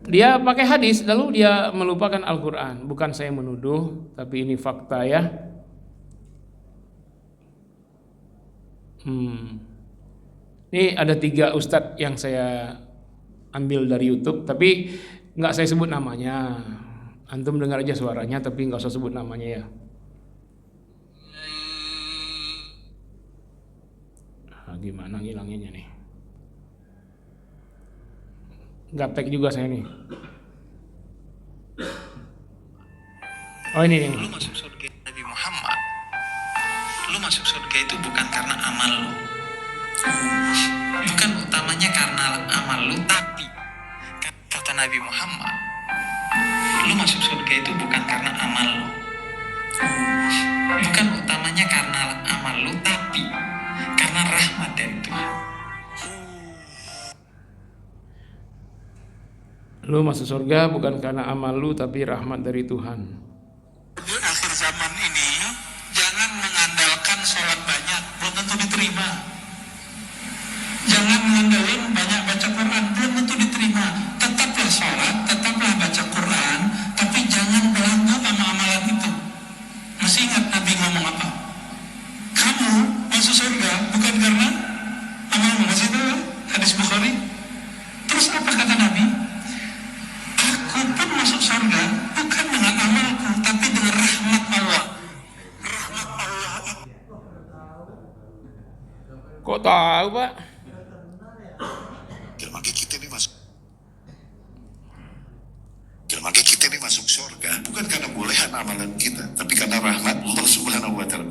[SPEAKER 1] Dia pakai hadis lalu dia melupakan Al-Quran. Bukan saya menuduh, tapi ini fakta ya. Ini ada 3 ustadz yang saya ambil dari YouTube, tapi nggak saya sebut namanya. Antum dengar aja suaranya, tapi nggak usah sebut namanya ya. Gimana ngilanginnya nih? Gaptek juga saya nih. Oh ini nih.
[SPEAKER 5] Lu masuk surga Nabi Muhammad. Lu masuk surga itu bukan karena amal lu. Bukan utamanya karena amal lu, tapi kata Nabi Muhammad, lu masuk surga itu bukan karena amal lu. Bukan utamanya karena amal lu, tapi karena rahmat dari Tuhan.
[SPEAKER 1] Lu masuk surga bukan karena amal lu, tapi rahmat dari Tuhan.
[SPEAKER 5] Akhir zaman ini jangan mengandalkan sholat banyak, belum tentu diterima. Jangan mengandalkan banyak baca Quran, belum tentu diterima. Tetaplah sholat, tetaplah baca Quran, tapi jangan belanggu sama amalan itu. Masih ingat Nabi ngomong apa? Kamu masuk surga bukan karena amalmu. Masih tahu hadis Bukhari? Terus apa kata Nabi? Aku pun masuk surga bukan dengan amalku, tapi dengan rahmat Allah. Rahmat Allah itu.
[SPEAKER 1] Kok tahu, Pak?
[SPEAKER 6] Maka kita ini masuk surga bukan karena bolehan amalan kita, tapi karena rahmat Allah Subhanahu wa taala.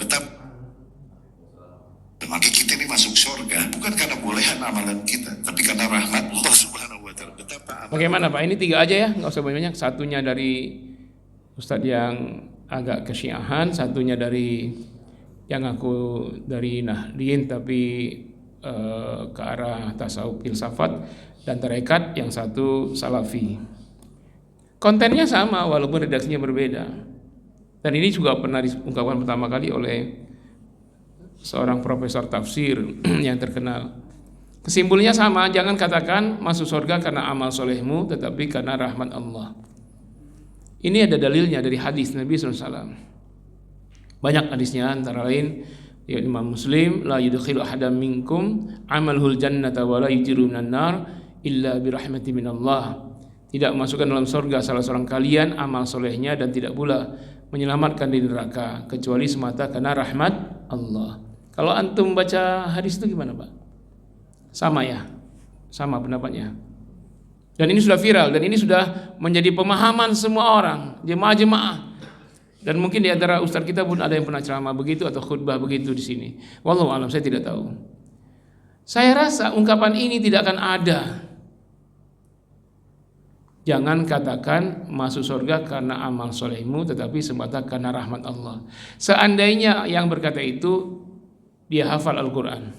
[SPEAKER 6] Maka kita ini masuk surga bukan karena bolehan amalan kita, tapi karena rahmat Allah Subhanahu wa taala.
[SPEAKER 1] Bagaimana, Pak? Ini 3 aja ya, nggak usah banyak. Satunya dari Ustadz yang agak kesyiahan, satunya dari yang aku dari Nahdien tapi ke arah tasawuf filsafat dan tarekat, yang satu salafi. Kontennya sama walaupun redaksinya berbeda. Dan ini juga pernah diungkapkan pertama kali oleh seorang profesor tafsir yang terkenal. Kesimpulannya sama, jangan katakan masuk surga karena amal solehmu, tetapi karena rahmat Allah. Ini ada dalilnya dari hadis Nabi SAW. Banyak hadisnya, antara lain ya Imam Muslim, la yudkhilu ahadam minkum amalhul jannata wa la yujiru minan nar illa birahmati minallah. Tidak masukkan dalam surga salah seorang kalian amal solehnya dan tidak pula menyelamatkan di neraka kecuali semata karena rahmat Allah. Kalau antum baca hadis itu gimana, Pak? Sama ya? Sama pendapatnya. Dan ini sudah viral dan ini sudah menjadi pemahaman semua orang, jemaah-jemaah. Dan mungkin di antara ustaz kita pun ada yang pernah ceramah begitu atau khutbah begitu di sini. Wallahu a'lam, saya tidak tahu. Saya rasa ungkapan ini tidak akan ada. Jangan katakan masuk surga karena amal solehmu, tetapi semata karena rahmat Allah. Seandainya yang berkata itu dia hafal Al-Quran,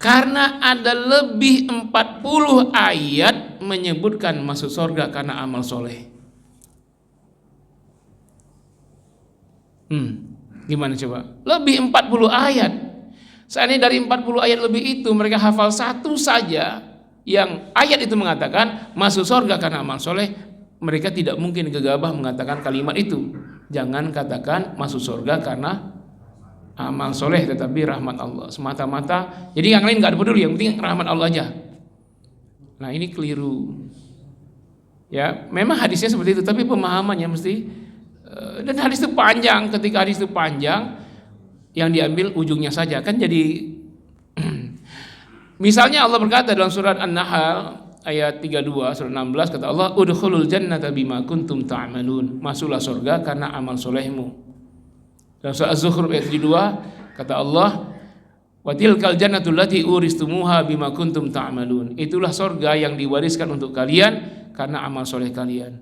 [SPEAKER 1] karena ada lebih 40 ayat menyebutkan masuk surga karena amal soleh. Gimana coba? Lebih 40 ayat. Seandainya dari 40 ayat lebih itu mereka hafal satu saja yang ayat itu mengatakan masuk surga karena amal soleh, mereka tidak mungkin gegabah mengatakan kalimat itu. Jangan katakan masuk surga karena amal soleh, tetapi rahmat Allah semata-mata. Jadi yang lain nggak ada peduli, yang penting rahmat Allah aja. Nah ini keliru. Ya, memang hadisnya seperti itu, tapi pemahamannya mesti dan hadis itu panjang. Ketika hadis itu panjang, yang diambil ujungnya saja kan jadi. Misalnya Allah berkata dalam surat An-Nahl ayat 32 surat 16, kata Allah, udkhulul jannata bima kuntum ta'malun, masuklah surga karena amal solehmu. Dalam surat Az-Zukhruf ayat 72 kata Allah, wa tilkal jannatul lati uristumuha bima kuntum ta'malun, itulah surga yang diwariskan untuk kalian karena amal soleh kalian.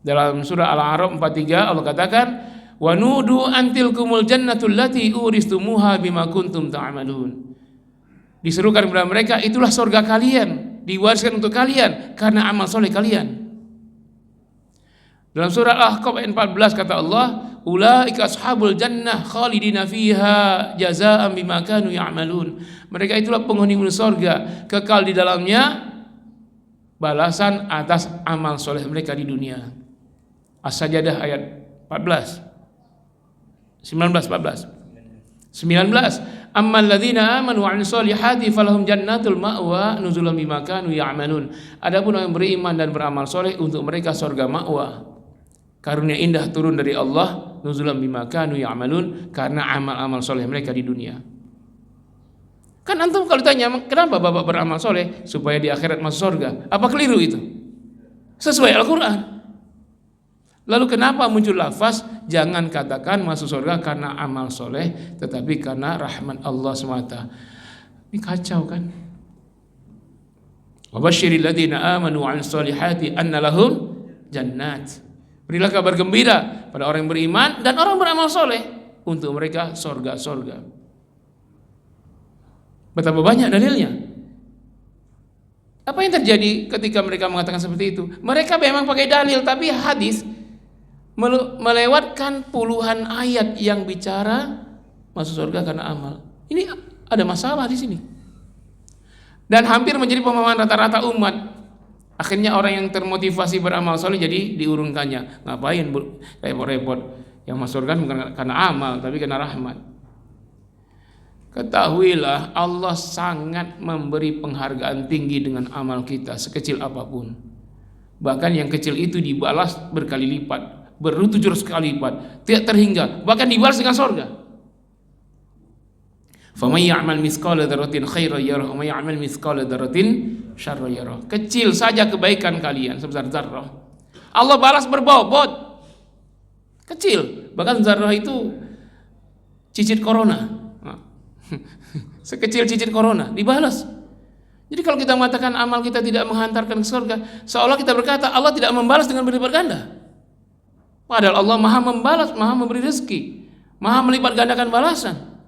[SPEAKER 1] Dalam surah Al-A'raf 43 Allah katakan, wa nudu antilkumul jannatul lati uristumuha bima kuntum ta'malun, diserukan kepada mereka, itulah surga kalian, diwariskan untuk kalian karena amal soleh kalian. Dalam surah Al-Ahqaf ayat 14 kata Allah, ulaika ashabul jannah khalidina fiha jazaa'an bima kanu ya'malun, mereka itulah penghuni surga, kekal di dalamnya balasan atas amal soleh mereka di dunia. As-Sajdah ayat 19 ammal ladzina amanu wa 'amilus solihati falahum jannatul ma'wa nuzulan bima kanu ya'malun, adapun orang beriman dan beramal soleh untuk mereka surga ma'wa, karunia indah turun dari Allah, nuzulan bima kanu ya'malun, karena amal-amal soleh mereka di dunia. Kan antum kalau ditanya kenapa bapak beramal soleh supaya di akhirat masuk surga, apa keliru itu? Sesuai Al-Quran. Lalu kenapa muncul lafaz jangan katakan masuk surga karena amal soleh, tetapi karena rahmat Allah semata? Ini kacau kan? Wa basyiril ladzina amanu wa 'amilus solihati anna lahum jannat. Berilah kabar gembira pada orang yang beriman dan orang beramal soleh, untuk mereka surga-surga. Betapa banyak dalilnya. Apa yang terjadi ketika mereka mengatakan seperti itu? Mereka memang pakai dalil, tapi hadis melewatkan puluhan ayat yang bicara masuk surga karena amal. Ini ada masalah di sini. Dan hampir menjadi pemahaman rata-rata umat. Akhirnya orang yang termotivasi beramal soleh jadi diurungkannya. Ngapain repot-repot? Yang masuk surga bukan karena amal, tapi karena rahmat. Ketahuilah Allah sangat memberi penghargaan tinggi dengan amal kita sekecil apapun. Bahkan yang kecil itu dibalas berkali lipat, 700 kali lipat, tidak terhingga, bahkan dibalas dengan surga. Faman ya'mal mithqala dzarratin khairan yarah wa may ya'mal mithqala dzarratin syarran yarah. Kecil saja kebaikan kalian sebesar zarrah, Allah balas berbobot. Kecil, bahkan zarrah itu cicit corona. Sekecil cicit corona dibalas. Jadi kalau kita mengatakan amal kita tidak menghantarkan ke surga, seolah kita berkata Allah tidak membalas dengan berlipat ganda. Padahal Allah Maha membalas, Maha memberi rezeki, Maha melipat gandakan balasan.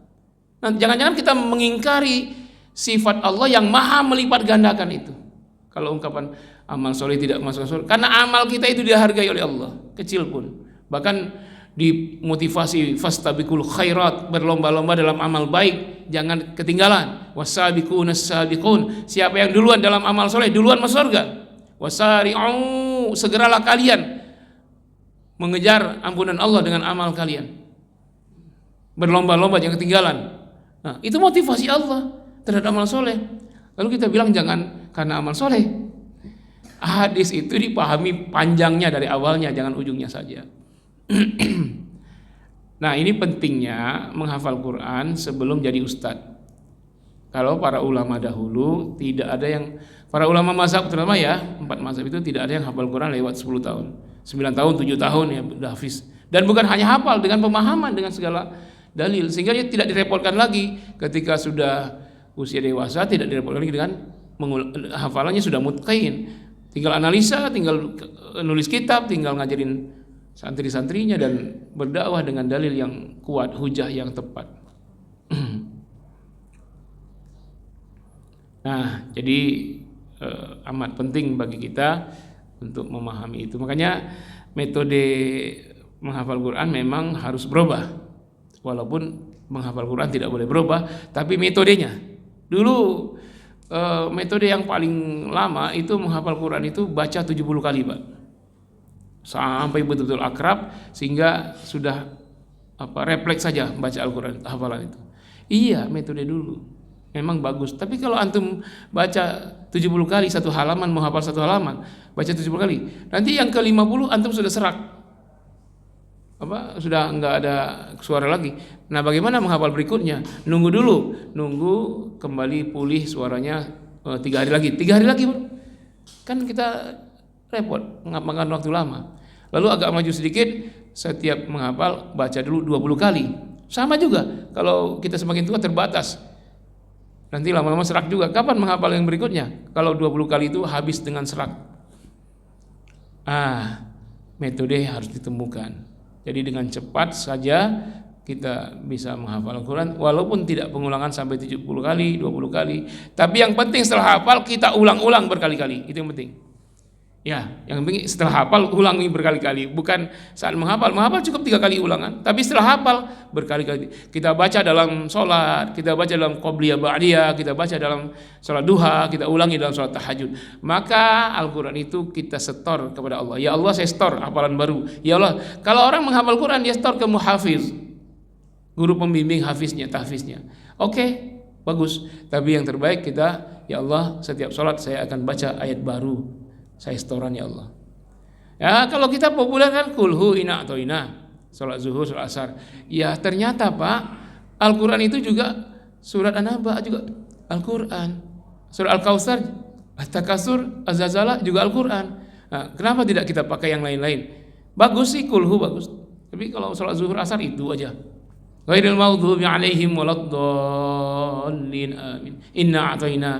[SPEAKER 1] Nah, jangan-jangan kita mengingkari sifat Allah yang Maha melipat gandakan itu. Kalau ungkapan amal soleh tidak masuk surga, karena amal kita itu dihargai oleh Allah, kecil pun. Bahkan dimotivasi fastabiqul khairat, berlomba-lomba dalam amal baik, jangan ketinggalan. Wasabiqunas sabiqun, siapa yang duluan dalam amal soleh duluan masuk surga. Wasari'u, segeralah kalian mengejar ampunan Allah dengan amal kalian. Berlomba-lomba jangan ketinggalan. Nah, itu motivasi Allah terhadap amal soleh. Lalu kita bilang jangan karena amal soleh. Hadis itu dipahami panjangnya dari awalnya, jangan ujungnya saja. Nah, ini pentingnya menghafal Quran sebelum jadi ustadz. Kalau para ulama dahulu tidak ada yang, para ulama mazhab terutama ya, 4 mazhab itu tidak ada yang hafal Quran lewat 10 tahun, 9 tahun, 7 tahun ya udah hafiz. Dan bukan hanya hafal, dengan pemahaman dengan segala dalil, sehingga dia tidak direpotkan lagi ketika sudah usia dewasa, tidak direpotkan lagi dengan hafalannya sudah mutqin, tinggal analisa, tinggal nulis kitab, tinggal ngajarin santri-santrinya dan berdakwah dengan dalil yang kuat, hujah yang tepat. Nah, jadi amat penting bagi kita untuk memahami itu. Makanya metode menghafal Quran memang harus berubah. Walaupun menghafal Quran tidak boleh berubah, tapi metodenya. Dulu metode yang paling lama itu menghafal Quran itu baca 70 kali, Pak. Sampai betul-betul akrab sehingga sudah refleks saja baca Al-Quran, hafalan itu. Iya, metode dulu memang bagus. Tapi kalau antum baca 70 kali satu halaman, menghafal satu halaman, baca 70 kali, nanti yang ke-50 antum sudah serak. Sudah enggak ada suara lagi. Nah, bagaimana menghafal berikutnya? Nunggu dulu, nunggu kembali pulih suaranya 3 hari lagi. 3 hari lagi, Bro. Kan kita repot, makan waktu lama. Lalu agak maju sedikit, setiap menghafal baca dulu 20 kali. Sama juga, kalau kita semakin tua terbatas. Nanti lama-lama serak juga. Kapan menghafal yang berikutnya? Kalau 20 kali itu habis dengan serak. Metode harus ditemukan. Jadi dengan cepat saja kita bisa menghafal Al-Quran, walaupun tidak pengulangan sampai 70 kali, 20 kali. Tapi yang penting setelah hafal kita ulang-ulang berkali-kali. Itu yang penting. Ya, yang penting setelah hafal ulangi berkali-kali. Bukan saat menghafal cukup 3 kali ulangan. Tapi setelah hafal berkali-kali. Kita baca dalam sholat, kita baca dalam qobliyah ba'diyah, kita baca dalam sholat duha, kita ulangi dalam sholat tahajud. Maka Al-Quran itu kita setor kepada Allah. Ya Allah, saya setor hafalan baru. Ya Allah, kalau orang menghafal Quran dia setor ke muhafiz, guru pembimbing hafiznya, tahfiznya. Oke, bagus. Tapi yang terbaik kita, ya Allah, setiap sholat saya akan baca ayat baru. Saya setoran ya Allah. Ya, kalau kita populer kan kulhu ina atau ina, sholat zuhur, sholat asar. Ya ternyata Pak, Al-Quran itu juga surat An-Naba juga Al-Quran, surat Al-Kautsar, At-Takasur, Az-Zalzalah juga Al-Quran. Nah, kenapa tidak kita pakai yang lain-lain? Bagus sih kulhu bagus, tapi kalau sholat zuhur asar itu aja. Ghairil maghdubi alaihim waladdallin amin. Inna a'taina.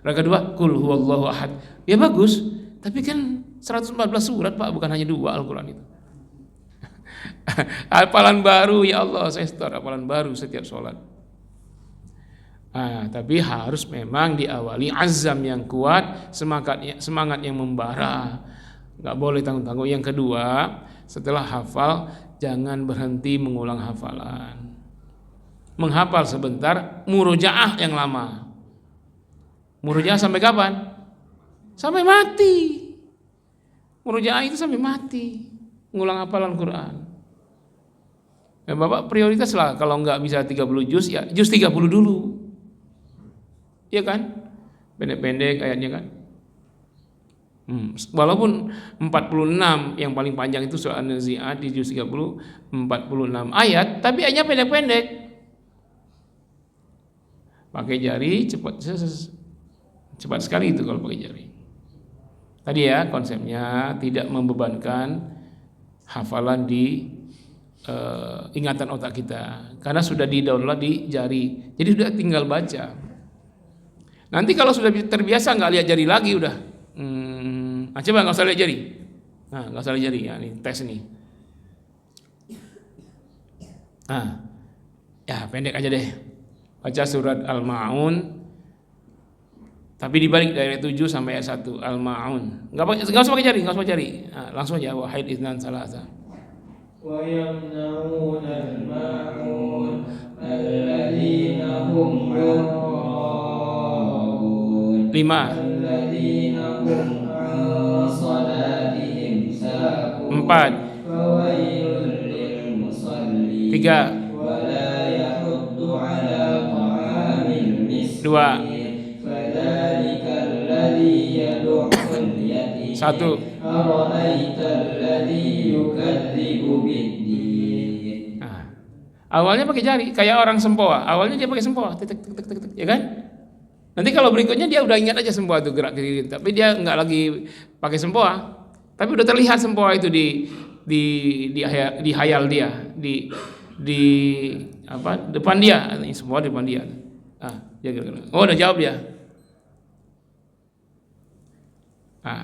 [SPEAKER 1] Rakaat kedua kul huwallahu ahad. Ya bagus. Tapi kan 114 surat Pak, bukan hanya 2 Al-Quran itu. Hafalan baru, ya Allah, saya setor hafalan baru setiap sholat. Tapi harus memang diawali azam yang kuat, semangat yang membara. Gak boleh tanggung-tanggung. Yang kedua, setelah hafal jangan berhenti mengulang hafalan. Menghafal sebentar, murojaah yang lama. Murojaah sampai kapan? Sampai mati. Murojaah itu sampai mati. Ngulang hafalan Quran. Ya Bapak prioritas lah, kalau nggak bisa 30 juz ya juz 30 dulu. Iya kan? Pendek-pendek ayatnya kan. Walaupun 46 yang paling panjang itu surah An-Nazi'at di juz 30 46 ayat, tapi ayatnya pendek-pendek. Pakai jari cepat sekali itu kalau pakai jari. Tadi ya konsepnya tidak membebankan hafalan di ingatan otak kita karena sudah di-download di jari. Jadi sudah tinggal baca. Nanti kalau sudah terbiasa nggak lihat jari lagi udah. Coba nggak usah lihat jari. Nah, nggak usah lihat jari. Ya, ini tes nih. Ya pendek aja deh. Baca surat Al-Ma'un. Tapi dibalik dari ayat 7 sampai ayat 1 Al-Ma'un. Enggak usah pakai jari, langsung aja wahid iznan salasa.
[SPEAKER 2] Wa yamna'un al-ma'un alladziina hum 'ura'un.
[SPEAKER 1] 5.
[SPEAKER 2] Alladziina hum 'an salatihim sahun.
[SPEAKER 1] 4.
[SPEAKER 2] Fawailul lil musallin.
[SPEAKER 1] 3.
[SPEAKER 2] Wa la yahuddu 'ala ta'amil miskin.
[SPEAKER 1] 2. 1. Awalnya pakai jari, kayak orang sempoa. Awalnya dia pakai sempoa, tek, ya kan? Nanti kalau berikutnya dia udah ingat aja sempoa itu gerak kiri, tapi dia nggak lagi pakai sempoa. Tapi udah terlihat sempoa itu di hayal dia, di depan dia, sempoa depan dia. Oh udah jawab dia.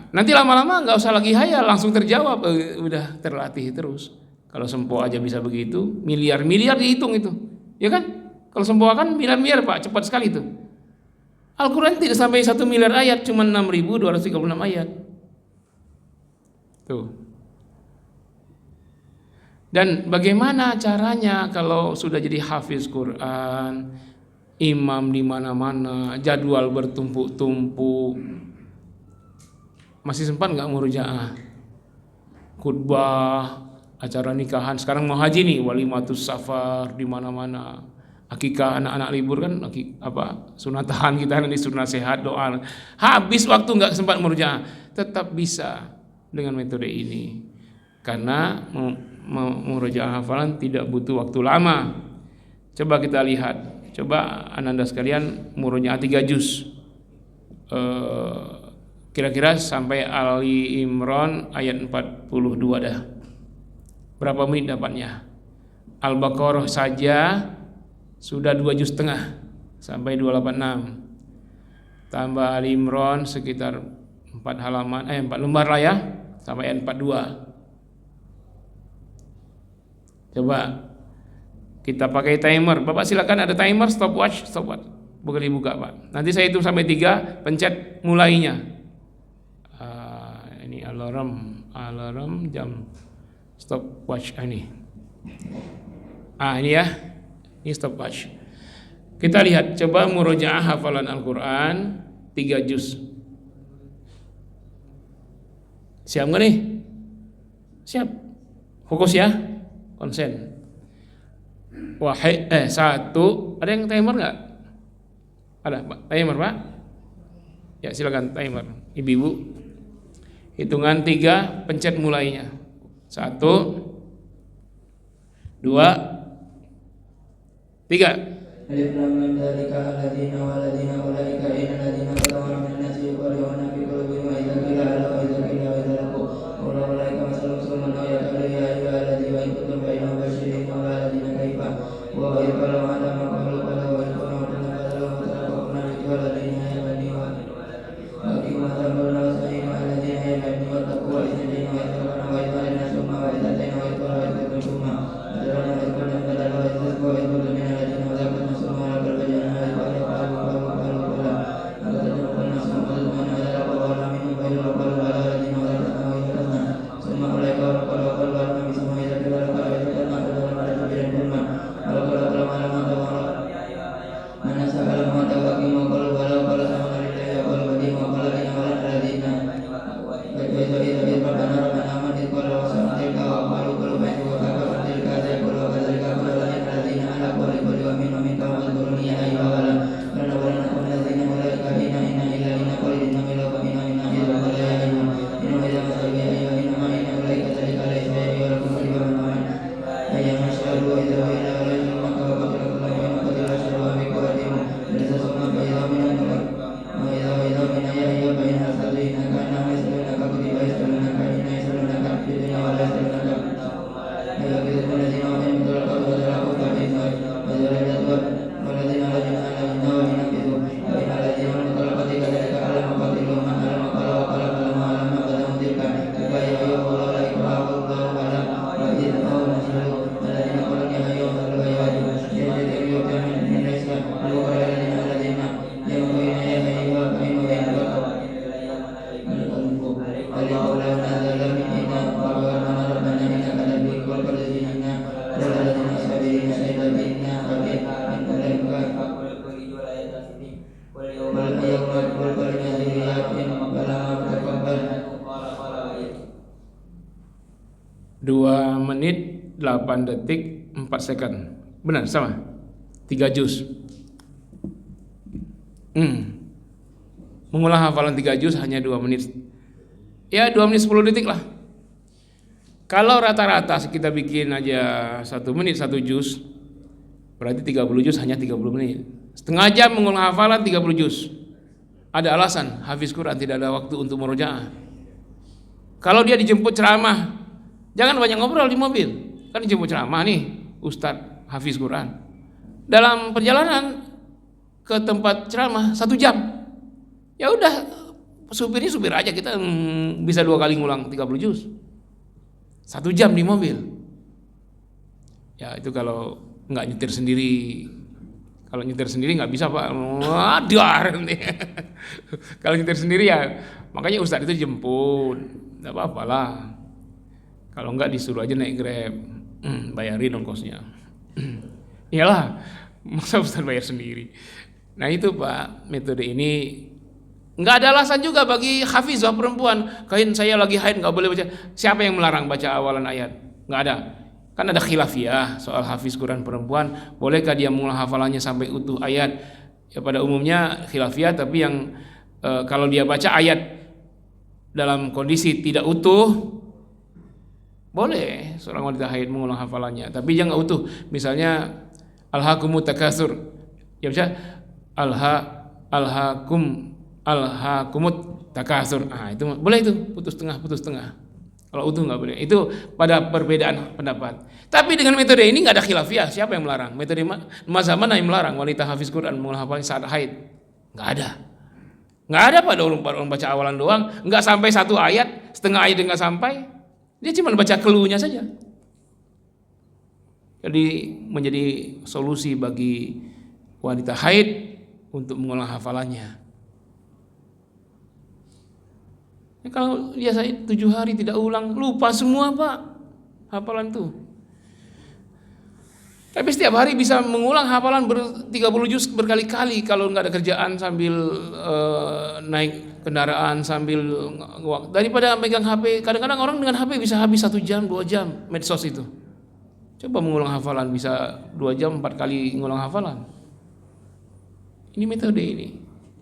[SPEAKER 1] Nanti lama-lama nggak usah lagi hayal, langsung terjawab, udah terlatih terus. Kalau sempoa aja bisa begitu, miliar-miliar dihitung itu, ya kan? Kalau sempoa kan miliar-miliar Pak, cepat sekali itu. Al-Quran tidak sampai 1 miliar ayat, cuma 6.236 ayat. Tuh. Dan bagaimana caranya kalau sudah jadi hafiz Quran, imam di mana-mana, jadwal bertumpuk-tumpuk, masih sempat nggak murojaah? Khutbah, acara nikahan, sekarang mau haji nih, walimatus safar di mana-mana, akikah anak-anak libur kan, sunatahan kita nanti sunat sehat doa, habis waktu nggak sempat murojaah. Tetap bisa dengan metode ini, karena murojaah hafalan tidak butuh waktu lama. Coba kita lihat, coba ananda sekalian murojaah 3 juz. Kira-kira sampai Ali Imran ayat 42 dah. Berapa menit dapatnya? Al-Baqarah saja sudah 2 juz setengah sampai 286. Tambah Ali Imran sekitar 4 lembar lah ya, sampai ayat 42. Coba kita pakai timer. Bapak silakan, ada timer, stopwatch. Boleh dibuka Pak. Nanti saya hitung sampai 3, pencet mulainya. Ini alarm jam stopwatch ini. Ini ya. Ini stopwatch. Kita lihat, coba murojaah hafalan Al-Quran 3 juz. Siap nggak nih? Siap. Fokus ya. Konsen. Wahid 1. Ada yang timer nggak? Ada Pak. Timer Pak? Ya silakan timer. Ibu-ibu. Hitungan 3, pencet mulainya. 1, 2, 3.
[SPEAKER 2] Alif lam mim dzalika alladziina walladziina ulaika innal ladziina kafaru minan nasi yaquluna fi qulubihim wa idza qila wa idza laqu ulaika masalun sulman aw yaqulu ya ayyuhalladziina wa in kuntum baina basyirin wa alladziina kaifa wa yaqulu ala ma qalu qala wa in kuntum qala wa taquluna bi walladziina yamani wa aqima tamruna wa sa'ina alladziina yamani wa taqwa inna wa yaquluna wa idza summa wa idza taina wa yaqulu wa idza summa adrana wa yaquluna badala wa idza wa yaqulu min alladziina
[SPEAKER 1] 2 menit 8 detik 4 second. Benar sama? 3 juz. Mengulang hafalan 3 juz hanya 2 menit. Ya 2 menit 10 detik lah. Kalau rata-rata kita bikin aja 1 menit 1 juz, berarti 30 juz hanya 30 menit. Setengah jam mengulang hafalan 30 juz. Ada alasan, hafiz Quran tidak ada waktu untuk murojaah. Kalau dia dijemput ceramah, jangan banyak ngobrol di mobil. Kan dijemput ceramah nih, Ustadz hafiz Quran. Dalam perjalanan ke tempat ceramah 1 jam. Ya udah, supirnya supir aja, kita bisa 2 kali ngulang 30 juz. 1 jam di mobil. Ya itu kalau nggak nyetir sendiri. Kalau nyetir sendiri nggak bisa Pak. Waduh. Kalau nyetir sendiri ya, makanya Ustadz itu jemput. Nggak apa-apalah. Kalau nggak disuruh aja naik Grab. Bayarin ongkosnya. Iyalah, masa Ustadz bayar sendiri. Nah itu Pak, metode ini nggak ada alasan juga bagi hafizah perempuan. Kain saya lagi haid nggak boleh baca. Siapa yang melarang baca awalan ayat? Nggak ada. Kan ada khilafiyah soal hafiz Quran perempuan. Bolehkah dia mengulang hafalannya sampai utuh ayat? Ya pada umumnya khilafiyah, tapi yang kalau dia baca ayat dalam kondisi tidak utuh, boleh seorang wanita haid mengulang hafalannya. Tapi jangan utuh. Misalnya alhaakumut takatsur. Ya bisa alhaakumut takatsur. Ah itu boleh, itu putus tengah. Kalau utuh nggak boleh. Itu pada perbedaan pendapat. Tapi dengan metode ini nggak ada khilafiyah. Siapa yang melarang? Metode mazhab mana yang melarang wanita hafiz Quran mengulang hafalan saat haid? Nggak ada. Nggak ada pada orang baca awalan doang. Nggak sampai 1 ayat, setengah ayat nggak sampai. Dia cuma baca keluhnya saja. Jadi menjadi solusi bagi wanita haid untuk mengulang hafalannya. Ya, kalau dia haid 7 hari tidak ulang, lupa semua Pak hafalan tuh. Tapi setiap hari bisa mengulang hafalan 30 juz berkali-kali kalau nggak ada kerjaan sambil naik kendaraan sambil daripada megang HP. Kadang-kadang orang dengan HP bisa habis 1 jam 2 jam medsos itu. Coba mengulang hafalan bisa 2 jam 4 kali mengulang hafalan. Ini metode ini.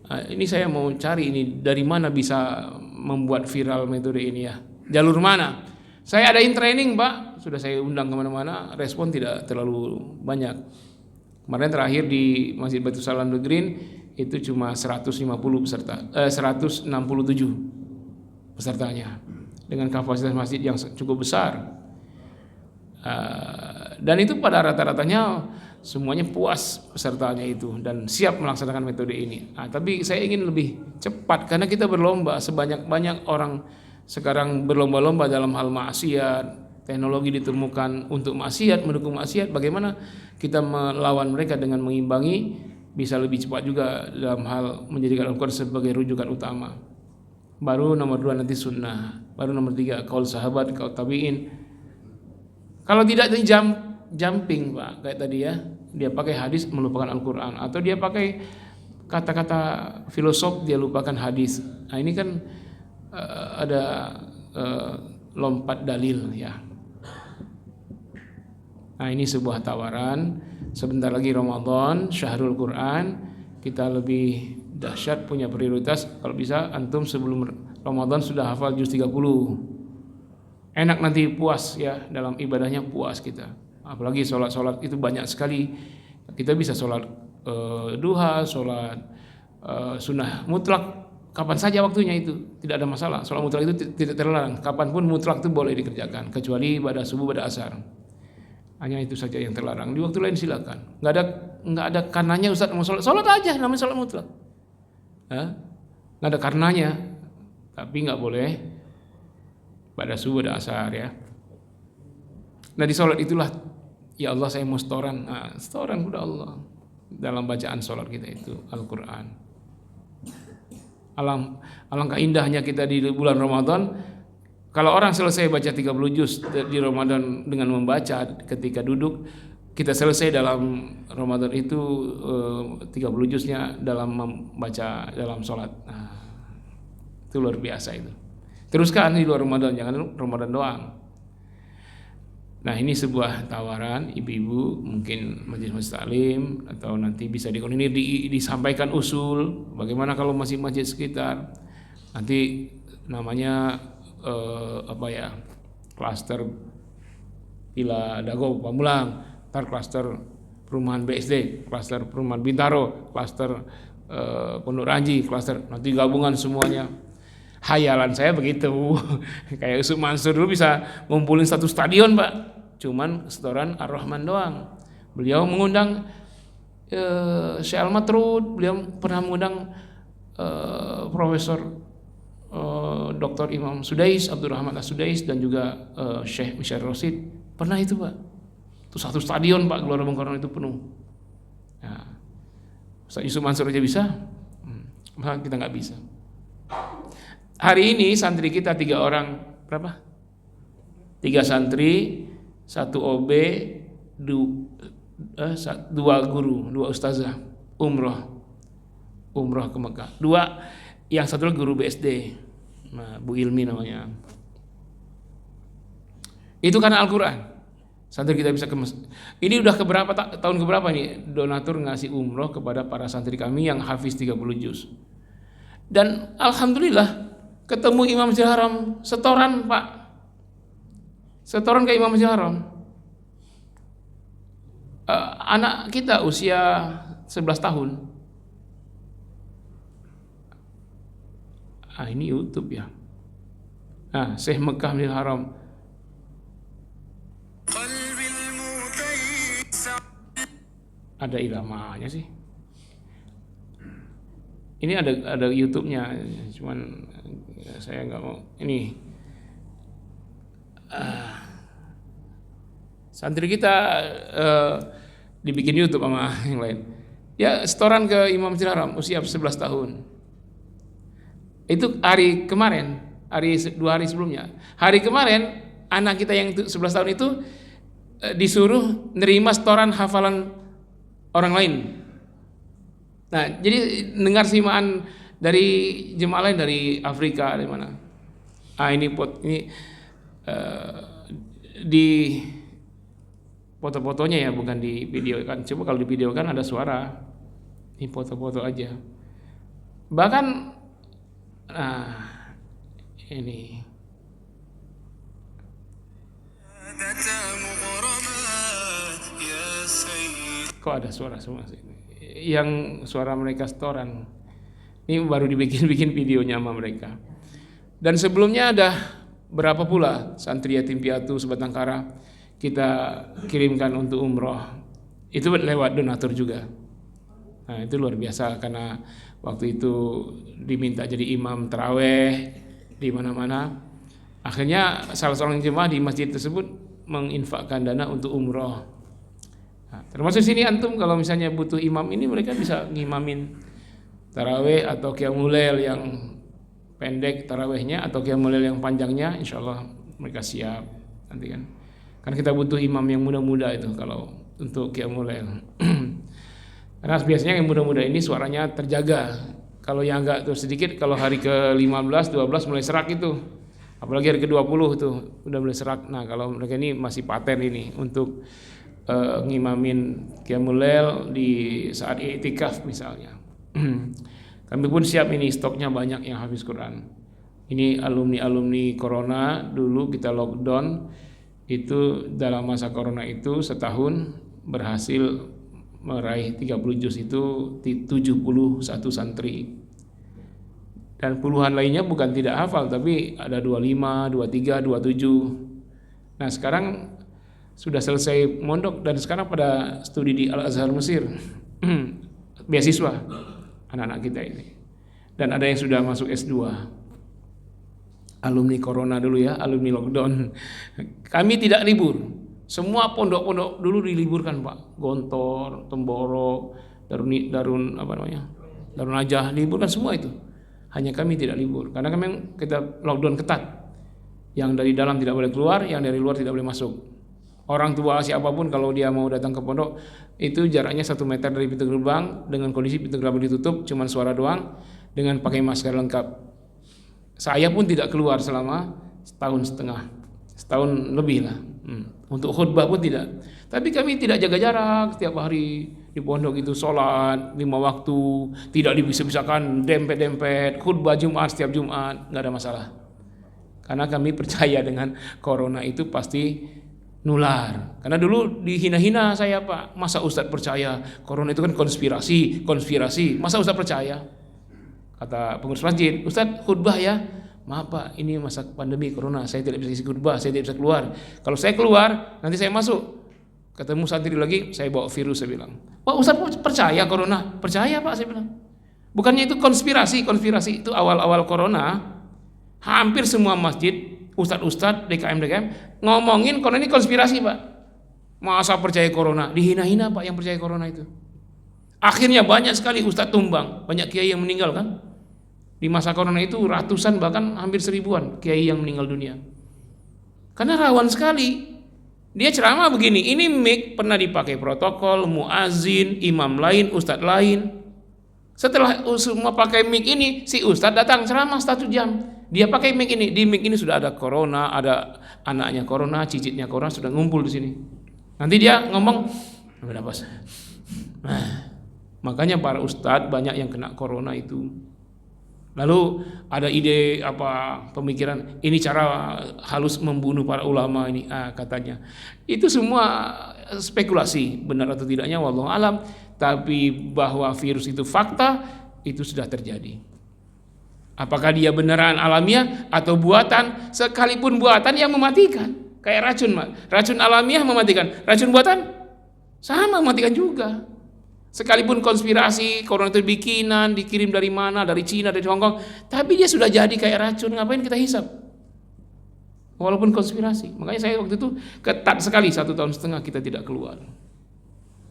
[SPEAKER 1] Nah, ini saya mau cari ini dari mana bisa membuat viral metode ini ya. Jalur mana? Saya adain training Pak, sudah saya undang kemana-mana, respon tidak terlalu banyak. Kemarin terakhir di Masjid Baitul Salam The Green itu cuma 150 peserta, 167 pesertanya dengan kapasitas masjid yang cukup besar. Dan itu pada rata-ratanya semuanya puas pesertanya itu dan siap melaksanakan metode ini. Tapi saya ingin lebih cepat karena kita berlomba, sebanyak-banyak orang sekarang berlomba-lomba dalam hal maksiat, teknologi ditemukan untuk maksiat, mendukung maksiat. Bagaimana kita melawan mereka dengan mengimbangi, bisa lebih cepat juga dalam hal menjadikan Al-Quran sebagai rujukan utama. Baru nomor 2 nanti sunnah, baru nomor 3 qaul sahabat, qaul tabi'in. Kalau tidak itu jumping Pak, kayak tadi ya, dia pakai hadis melupakan Al-Quran, atau dia pakai kata-kata filosof dia lupakan hadis. Nah ini kan ada lompat dalil ya. Nah ini sebuah tawaran. Sebentar lagi Ramadan, Syahrul Quran, kita lebih dahsyat punya prioritas. Kalau bisa antum sebelum Ramadan sudah hafal juz 30. Enak nanti puas ya, dalam ibadahnya puas kita. Apalagi sholat itu banyak sekali. Kita bisa sholat duha, sholat sunnah mutlak kapan saja waktunya, itu tidak ada masalah. Sholat mutlak itu tidak terlarang. Kapanpun mutlak itu boleh dikerjakan, kecuali pada subuh, pada asar. Hanya itu saja yang terlarang. Di waktu lain silakan. Nggak ada karenanya Ustaz mau sholat aja, namanya sholat mutlak. Nggak ada karenanya. Tapi nggak boleh pada subuh, pada asar ya. Nah di sholat itulah, ya Allah saya mau setoran. Nah, setoran kepada Allah dalam bacaan sholat kita itu Al-Quran. Alangkah indahnya kita di bulan Ramadan. Kalau orang selesai baca 30 juz di Ramadan dengan membaca ketika duduk, kita selesai dalam Ramadan itu 30 juznya dalam membaca dalam sholat. Nah, itu luar biasa itu. Teruskan di luar Ramadan, jangan Ramadan doang. Nah, ini sebuah tawaran ibu-ibu, mungkin majelis taklim atau nanti bisa dikoordinir disampaikan usul bagaimana kalau masjid-masjid sekitar nanti namanya klaster Villa Dago Pamulang, ntar klaster perumahan BSD, klaster perumahan Bintaro, klaster Pondok Ranji, klaster nanti gabungan semuanya. Hayalan saya begitu. Kayak Yusuf Mansur dulu bisa ngumpulin satu stadion, Pak. Cuman setoran Ar-Rahman doang. Beliau mengundang Syekh Al-Matrud, beliau pernah mengundang Profesor Dr. Imam Sudais, Abdurrahman As-Sudais, dan juga Syekh Misyar Rosid. Pernah itu, Pak. Itu satu stadion, Pak, Gelora Bung Karno itu penuh. Nah, Ustaz Yusuf Mansur aja bisa, maka kita nggak bisa. Hari ini santri kita 3 orang, berapa? 3 santri, 1 OB, 2 guru, 2 ustazah, umroh ke Mekah. 2, yang satu lagi guru BSD, nah, Bu Ilmi namanya. Itu karena Al-Quran. Santri kita bisa ke Mesir. Ini udah tahun keberapa nih donatur ngasih umroh kepada para santri kami yang hafiz 30 juz. Dan alhamdulillah ketemu Imam Masjidil Haram, setoran, Pak. Setoran ke Imam Masjidil Haram. Anak kita usia 11 tahun. Ini YouTube ya. Syekh Mekah Masjidil Haram. Ada iramanya sih. Ini ada YouTube-nya, cuman saya nggak mau. Ini santri kita dibikin YouTube sama yang lain. Ya, setoran ke Imam Masjidil Haram usia 11 tahun. Itu hari kemarin, 2 hari sebelumnya. Hari kemarin anak kita yang 11 tahun itu disuruh nerima setoran hafalan orang lain. Nah, jadi dengar simaan dari jemaah lain dari Afrika, dari mana? Ini di foto-fotonya ya, bukan di video kan. Coba kalau di video kan ada suara. Ini foto-foto aja. Bahkan ini kok ada suara semua sih? Yang suara mereka setoran. Ini baru dibikin videonya sama mereka. Dan sebelumnya ada berapa pula santri yatim piatu sebatang kara kita kirimkan untuk umroh. Itu lewat donatur juga. Nah, itu luar biasa karena waktu itu diminta jadi imam taraweh di mana-mana. Akhirnya salah seorang jemaah di masjid tersebut menginfakkan dana untuk umroh. Nah, termasuk sini antum kalau misalnya butuh imam ini, mereka bisa ngimamin taraweh atau qiyamul lail yang pendek tarawehnya atau qiyamul lail yang panjangnya, insyaallah mereka siap nanti kan. Karena kita butuh imam yang muda-muda itu kalau untuk qiyamul lail. Karena biasanya yang muda-muda ini suaranya terjaga. Kalau yang agak terus sedikit, kalau hari ke-15, 12 mulai serak itu. Apalagi hari ke-20 itu udah mulai serak. Nah, kalau mereka ini masih paten ini untuk ngimamin qiyamul lail di saat i'tikaf misalnya. Kami pun siap, ini stoknya banyak yang hafiz Quran. Ini alumni corona, dulu kita lockdown itu dalam masa corona itu setahun berhasil meraih 30 juz itu 71 santri. Dan puluhan lainnya bukan tidak hafal tapi ada 25, 23, 27. Nah, sekarang sudah selesai mondok dan sekarang pada studi di Al-Azhar Mesir. Beasiswa anak-anak kita ini. Dan ada yang sudah masuk S2. Alumni corona dulu ya, alumni lockdown. Kami tidak libur. Semua pondok-pondok dulu diliburkan, Pak. Gontor, Temboro, Darun Najah liburkan semua itu. Hanya kami tidak libur karena memang kita lockdown ketat. Yang dari dalam tidak boleh keluar, yang dari luar tidak boleh masuk. Orang tua siapapun kalau dia mau datang ke pondok itu jaraknya 1 meter dari pintu gerbang dengan kondisi pintu gerbang ditutup, cuman suara doang dengan pakai masker lengkap. Saya pun tidak keluar selama setahun lebih lah. Untuk khutbah pun tidak. Tapi kami tidak jaga jarak setiap hari di pondok itu sholat 5 waktu, tidak dipisah-pisahkan, dempet-dempet, khutbah Jumat setiap Jumat, nggak ada masalah. Karena kami percaya dengan corona itu pasti nular. Karena dulu dihina-hina saya, Pak. Masa Ustadz percaya corona itu kan konspirasi. Masa Ustadz percaya? Kata pengurus masjid, Ustadz khutbah ya. Maaf Pak, ini masa pandemi corona, saya tidak bisa isi khutbah, saya tidak bisa keluar. Kalau saya keluar, nanti saya masuk. Ketemu santri lagi, saya bawa virus, saya bilang. Pak Ustadz percaya corona? Percaya Pak, saya bilang. Bukannya itu konspirasi itu awal-awal corona. Hampir semua masjid, ustadz-ustadz, DKM ngomongin corona ini konspirasi Pak. Masa percaya corona? Dihina-hina Pak yang percaya corona itu. Akhirnya banyak sekali ustadz tumbang, banyak kiai yang meninggal kan. Di masa corona itu ratusan bahkan hampir 1000-an kiai yang meninggal dunia. Karena rawan sekali. Dia ceramah begini, ini mic pernah dipakai protokol, muazin, imam lain, ustadz lain. Setelah semua pakai mic ini, si ustadz datang ceramah 1 jam. Dia pakai mic ini, di mic ini sudah ada corona, ada anaknya corona, cicitnya corona sudah ngumpul di sini. Nanti dia ngomong, makanya para ustadz banyak yang kena corona itu. Lalu ada ide pemikiran ini cara halus membunuh para ulama ini katanya. Itu semua spekulasi, benar atau tidaknya wallahu alam, tapi bahwa virus itu fakta itu sudah terjadi. Apakah dia beneran alamiah atau buatan? Sekalipun buatan yang mematikan, kayak racun, racun alamiah mematikan, racun buatan sama mematikan juga. Sekalipun konspirasi, corona itu bikinan, dikirim dari mana, dari Cina, dari Hong Kong, tapi dia sudah jadi kayak racun, ngapain kita hisap? Walaupun konspirasi. Makanya saya waktu itu ketat sekali 1,5 tahun kita tidak keluar.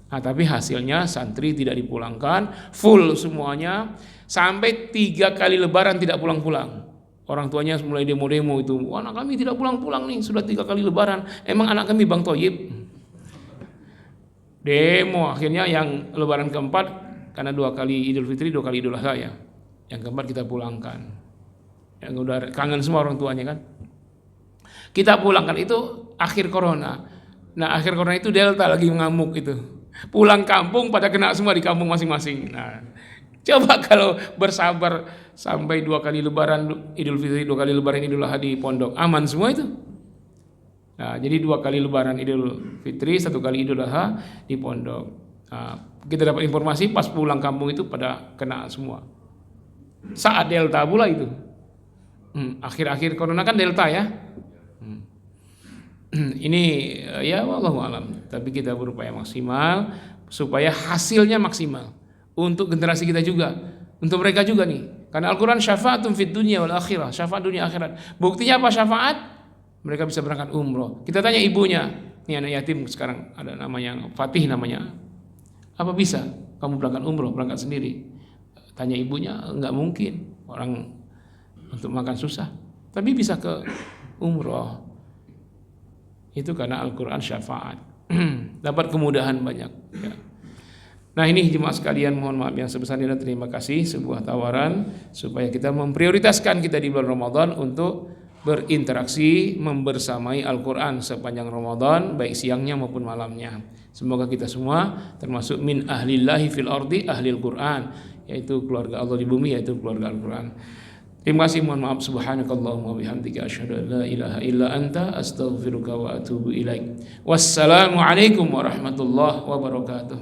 [SPEAKER 1] Nah, tapi hasilnya santri tidak dipulangkan, full semuanya, sampai 3 kali lebaran tidak pulang-pulang. Orang tuanya mulai demo-demo itu, anak kami tidak pulang-pulang nih, sudah 3 kali lebaran. Emang anak kami Bang Thoyib? Demo, akhirnya yang lebaran keempat, karena 2 kali Idul Fitri, 2 kali Idul Adha ya. Yang keempat kita pulangkan. Yang udah kangen semua orang tuanya kan. Kita pulangkan itu akhir corona. Nah, akhir corona itu Delta lagi ngamuk itu. Pulang kampung pada kena semua di kampung masing-masing. Nah, coba kalau bersabar sampai 2 kali lebaran Idul Fitri, 2 kali lebaran Idul Adha di pondok, aman semua itu. Nah, jadi 2 kali lebaran Idul Fitri, 1 kali Idul Adha di pondok. Nah, kita dapat informasi pas pulang kampung itu pada kena semua. Saat Delta pula itu. Akhir-akhir corona kan Delta ya. Ini ya wallahu alam. Tapi kita berupaya maksimal supaya hasilnya maksimal untuk generasi kita juga, untuk mereka juga nih. Karena Al-Qur'an syafaatun fid dunya wal akhirah, syafaat dunia akhirat. Buktinya apa syafaat? Mereka bisa berangkat umroh. Kita tanya ibunya, ini anak yatim sekarang ada namanya Fatih namanya. Apa bisa kamu berangkat umroh, berangkat sendiri? Tanya ibunya, enggak mungkin. Orang untuk makan susah. Tapi bisa ke umroh. Itu karena Al-Quran syafaat. Dapat kemudahan banyak. Ya. Nah ini jemaah sekalian, mohon maaf yang sebesar-besarnya, terima kasih sebuah tawaran supaya kita memprioritaskan kita di bulan Ramadan untuk berinteraksi, membersamai Al-Quran sepanjang Ramadan, baik siangnya maupun malamnya. Semoga kita semua termasuk min ahlillahi fil ardi ahlil Quran, yaitu keluarga Allah di bumi, yaitu keluarga Al-Quran. Terima kasih, mohon maaf. Subhanakallahumma wabihamdika asyhadu an la ilaha illa anta astaghfiruka wa atubu ilaik. Wassalamu alaikum warahmatullahi wabarakatuh.